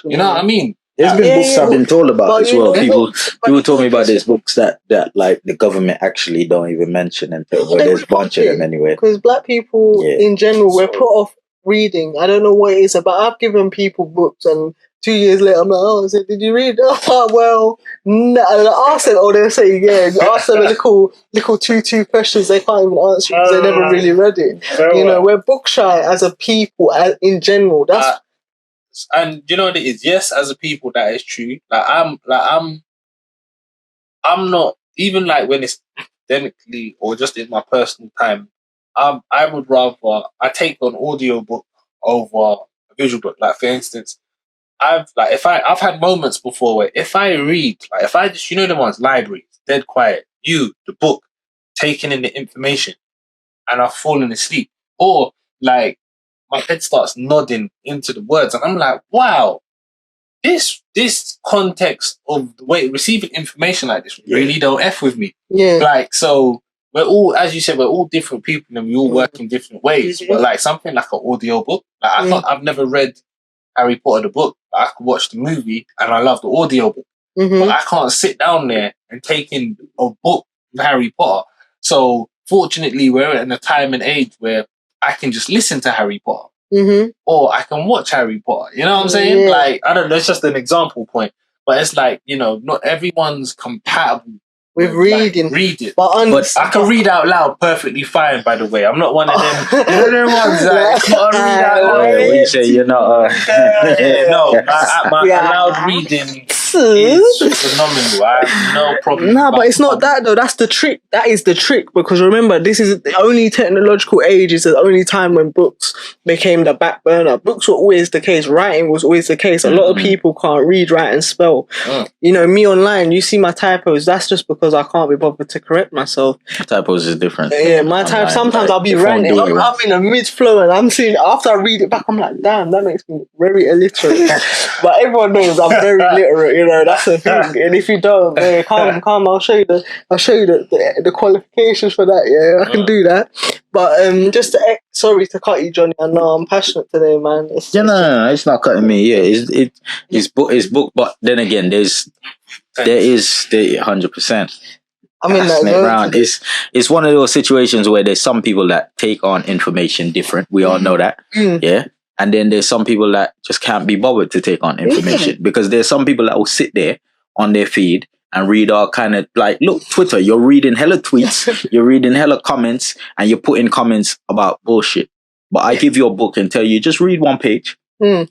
You know what I mean? There's been books I've been told about as well. People told me about these books that like the government actually don't even mention until there's a bunch of them anyway. Because Black people in general, we're put off reading. I don't know what it is about. I've given people books, and 2 years later, I'm like, oh, I said, did you read? Oh, well, no. I asked them, they'll say, yeah. Ask them a little 2 questions they can't even answer because they never really read it. You know, we're book shy as a people in general. That's and you know what it is? Yes, as a people, that is true. I'm not even like when it's academically or just in my personal time. I would rather I take an audio book over a visual book. Like for instance, I've had moments before where if I read, like if I just the ones libraries, dead quiet, the book, taking in the information, and I've fallen asleep, or like my head starts nodding into the words, and I'm like, wow, this context of the way receiving information like this really don't F with me. Yeah. Like, so we're all, as you said, we're all different people and we all work in different ways. But like something like an audio book, like I've never read Harry Potter the book, but I could watch the movie and I love the audio book. But I can't sit down there and take in a book of Harry Potter. So fortunately, we're in a time and age where I can just listen to Harry Potter. Or I can watch Harry Potter. You know what I'm saying? Yeah. Like, I don't know, it's just an example point. But it's like, not everyone's compatible with reading. Reading. But I can read out loud perfectly fine, by the way. I'm not one of them. Them ones that it's not a read out loud. When you say you're not no, my loud reading is phenomenal. I have no problem. No, but it's not that though. That's the trick. That is the trick, because remember, this is the only technological age. Is the only time when books became the back burner. Books were always the case. Writing was always the case. A lot of people can't read, write, and spell. Me online, you see my typos. That's just because I can't be bothered to correct myself. Typos is different. Yeah, my type. Sometimes I'll be ranting. I'm in a mid flow, and I'm seeing after I read it back, I'm like, damn, that makes me very illiterate. But everyone knows I'm very literate. That's the thing. And if you don't, come. I'll show you the qualifications for that. Yeah, I can do that. But sorry to cut you, Johnny. I know I'm passionate today, man. No, it's not cutting me. Yeah, it's book. But then again, there is the 100%. I mean, around. It's one of those situations where there's some people that take on information different. We all know that. Yeah. And then there's some people that just can't be bothered to take on information because there's some people that will sit there on their feed and read all kind of like, look, Twitter, you're reading hella tweets, you're reading hella comments, and you're putting comments about bullshit. But I give you a book and tell you, just read one page,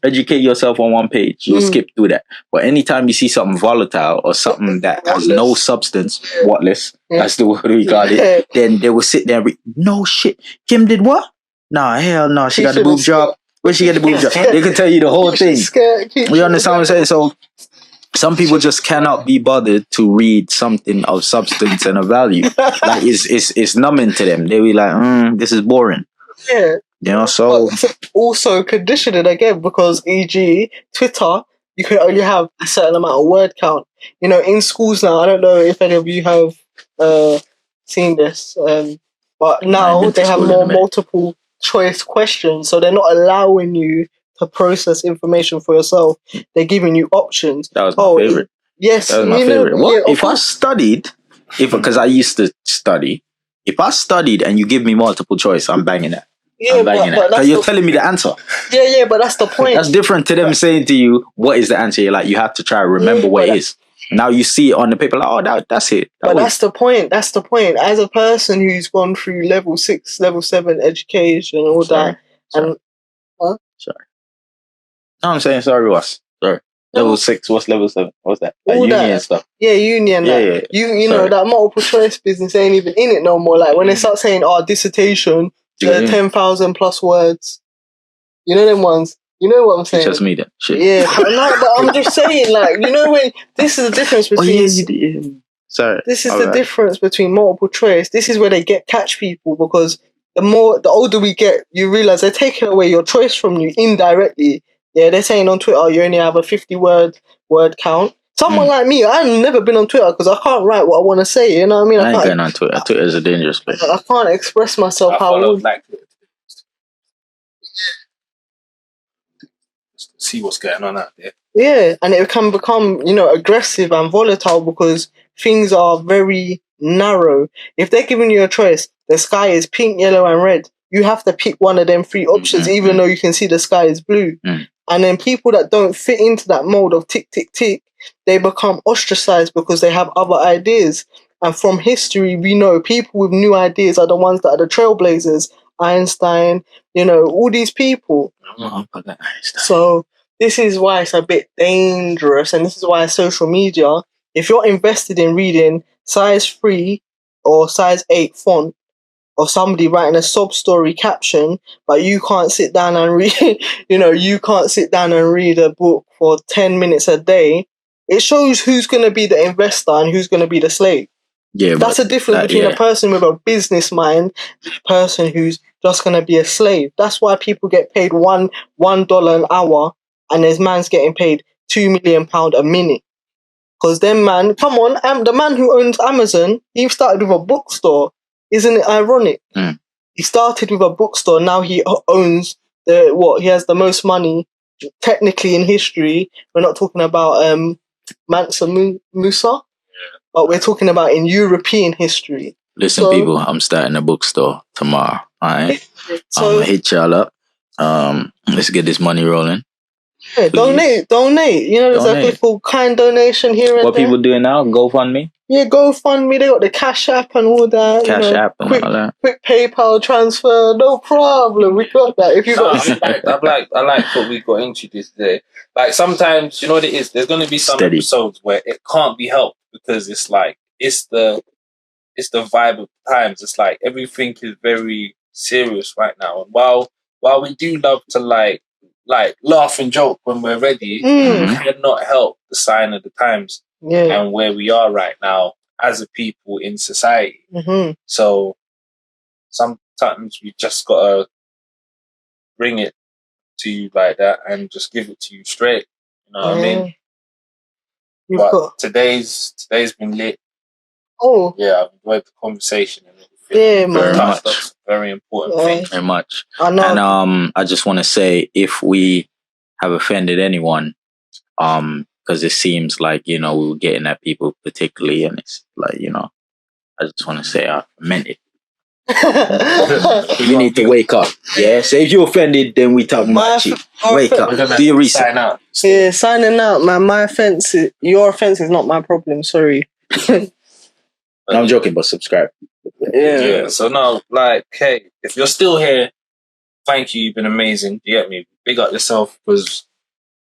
educate yourself on one page. You'll skip through that. But anytime you see something volatile or something that has no substance, whatless, that's the word we call it, then they will sit there and read, no shit, Kim did what? Nah, hell no, she got the boob job. Where she get the boob job? They can tell you the whole thing. You understand what I'm saying? So some people just cannot be bothered to read something of substance and of value. Like it's numbing to them. They be like, this is boring. Yeah. So also conditioning again, because e.g. Twitter, you can only have a certain amount of word count. In schools now, I don't know if any of you have seen this, but now they have more multiple choice questions, so they're not allowing you to process information for yourself. They're giving you options. That was my favorite. Yes, that was my favorite. If I studied, because I used to study, if I studied and you give me multiple choice, I'm banging that. Yeah, because you're telling me the answer. Yeah, but that's the point. That's different to them saying to you, "What is the answer?" You're like, you have to try to remember what it is. Now you see it on the paper, like, that's it. That's the point. That's the point. As a person who's gone through level 6, level 7 education, all that, and sorry. No, I'm saying sorry, Ross. Sorry. Level 6, what's level 7? What's that? All Uni that. and stuff. Yeah, uni and that. Yeah. You know, that multiple choice business ain't even in it no more. Like when they start saying, dissertation, 10,000 plus words. You know them ones? You know what I'm saying? Teach us me then. Shit. Yeah, but I'm just saying, like, you know, when this is the difference between. Sorry. This is the difference between multiple choice. This is where they catch people, because the older we get, you realize they're taking away your choice from you indirectly. Yeah, they're saying on Twitter you only have a 50 word count. Someone like me, I've never been on Twitter because I can't write what I want to say. You know what I mean? I ain't going on Twitter. Twitter is a dangerous place. I can't express myself how I would. See what's going on out there. Yeah, and it can become, aggressive and volatile because things are very narrow. If they're giving you a choice, the sky is pink, yellow, and red. You have to pick one of them three options, even though you can see the sky is blue. And then people that don't fit into that mold of tick, tick, tick, they become ostracized because they have other ideas. And from history, we know people with new ideas are the ones that are the trailblazers. Einstein, all these people. So this is why it's a bit dangerous, and this is why social media, if you're invested in reading size 3 or size 8 font of somebody writing a sob story caption, but you can't sit down and read, you can't sit down and read a book for 10 minutes a day, it shows who's going to be the investor and who's going to be the slave. Yeah, that's the difference between a person with a business mind and a person who's just going to be a slave. That's why people get paid $1 an hour, and there's man's getting paid £2 million a minute. Because them man, come on, the man who owns Amazon, he started with a bookstore. Isn't it ironic? He started with a bookstore. Now he owns he has the most money technically in history. We're not talking about Mansa Musa. But we're talking about in European history. Listen, people, I'm starting a bookstore tomorrow. All right? I'm going to hit y'all up. Let's get this money rolling. Yeah, donate. There's a little kind donation here and there. What people doing now? GoFundMe? Yeah, GoFundMe. They got the Cash App and all that. App and all that. Quick PayPal transfer. No problem. We got that. If you I like what we got into this day. Like sometimes, you know what it is? There's going to be some episodes where it can't be helped because it's like, it's the vibe of the times. It's like everything is very serious right now. And while we do love to like laugh and joke when we're ready, we cannot help the sign of the times and where we are right now as a people in society. So sometimes we just gotta bring it to you like that and just give it to you straight. You know what I mean? But today's been lit. Oh yeah, I've enjoyed the conversation and everything. Yeah, man. Very much. Very important thing. Very much. I know. And I just want to say, if we have offended anyone, because it seems like, we were getting at people particularly, and it's like, I just want to say I meant it. You need to wake up. Yeah, so if you're offended, then we talk about you. Wake up. Do your research. Sign out. Yeah, signing out, man. Your offense is not my problem. Sorry. No, I'm joking, but subscribe. Yeah. So now, like, hey, if you're still here, thank you. You've been amazing. You get me? Big up yourself because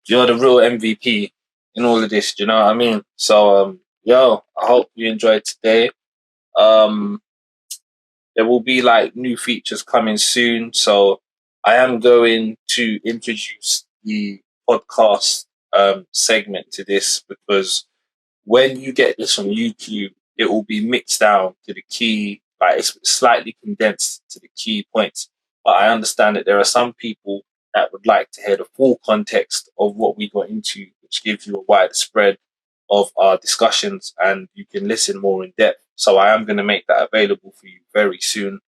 you're the real MVP in all of this. Do you know what I mean? So, I hope you enjoyed today. There will be like new features coming soon. So I am going to introduce the podcast segment to this because when you get this on YouTube, it will be mixed down to the key, like it's slightly condensed to the key points. But I understand that there are some people that would like to hear the full context of what we got into, which gives you a wider spread of our discussions and you can listen more in depth. So I am going to make that available for you very soon.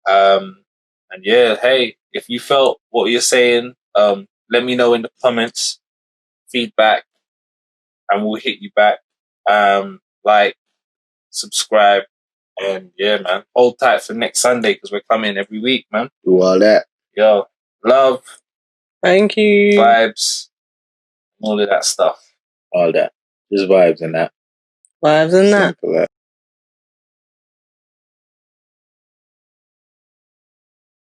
And yeah, hey, if you felt what you're saying, let me know in the comments, feedback, and we'll hit you back. Like, subscribe, and yeah, man, hold tight for next Sunday because we're coming every week, man. Do all that. Yo, love. Thank you. Vibes. All of that stuff. All that. Just vibes and that. Vibes and that. Simple that.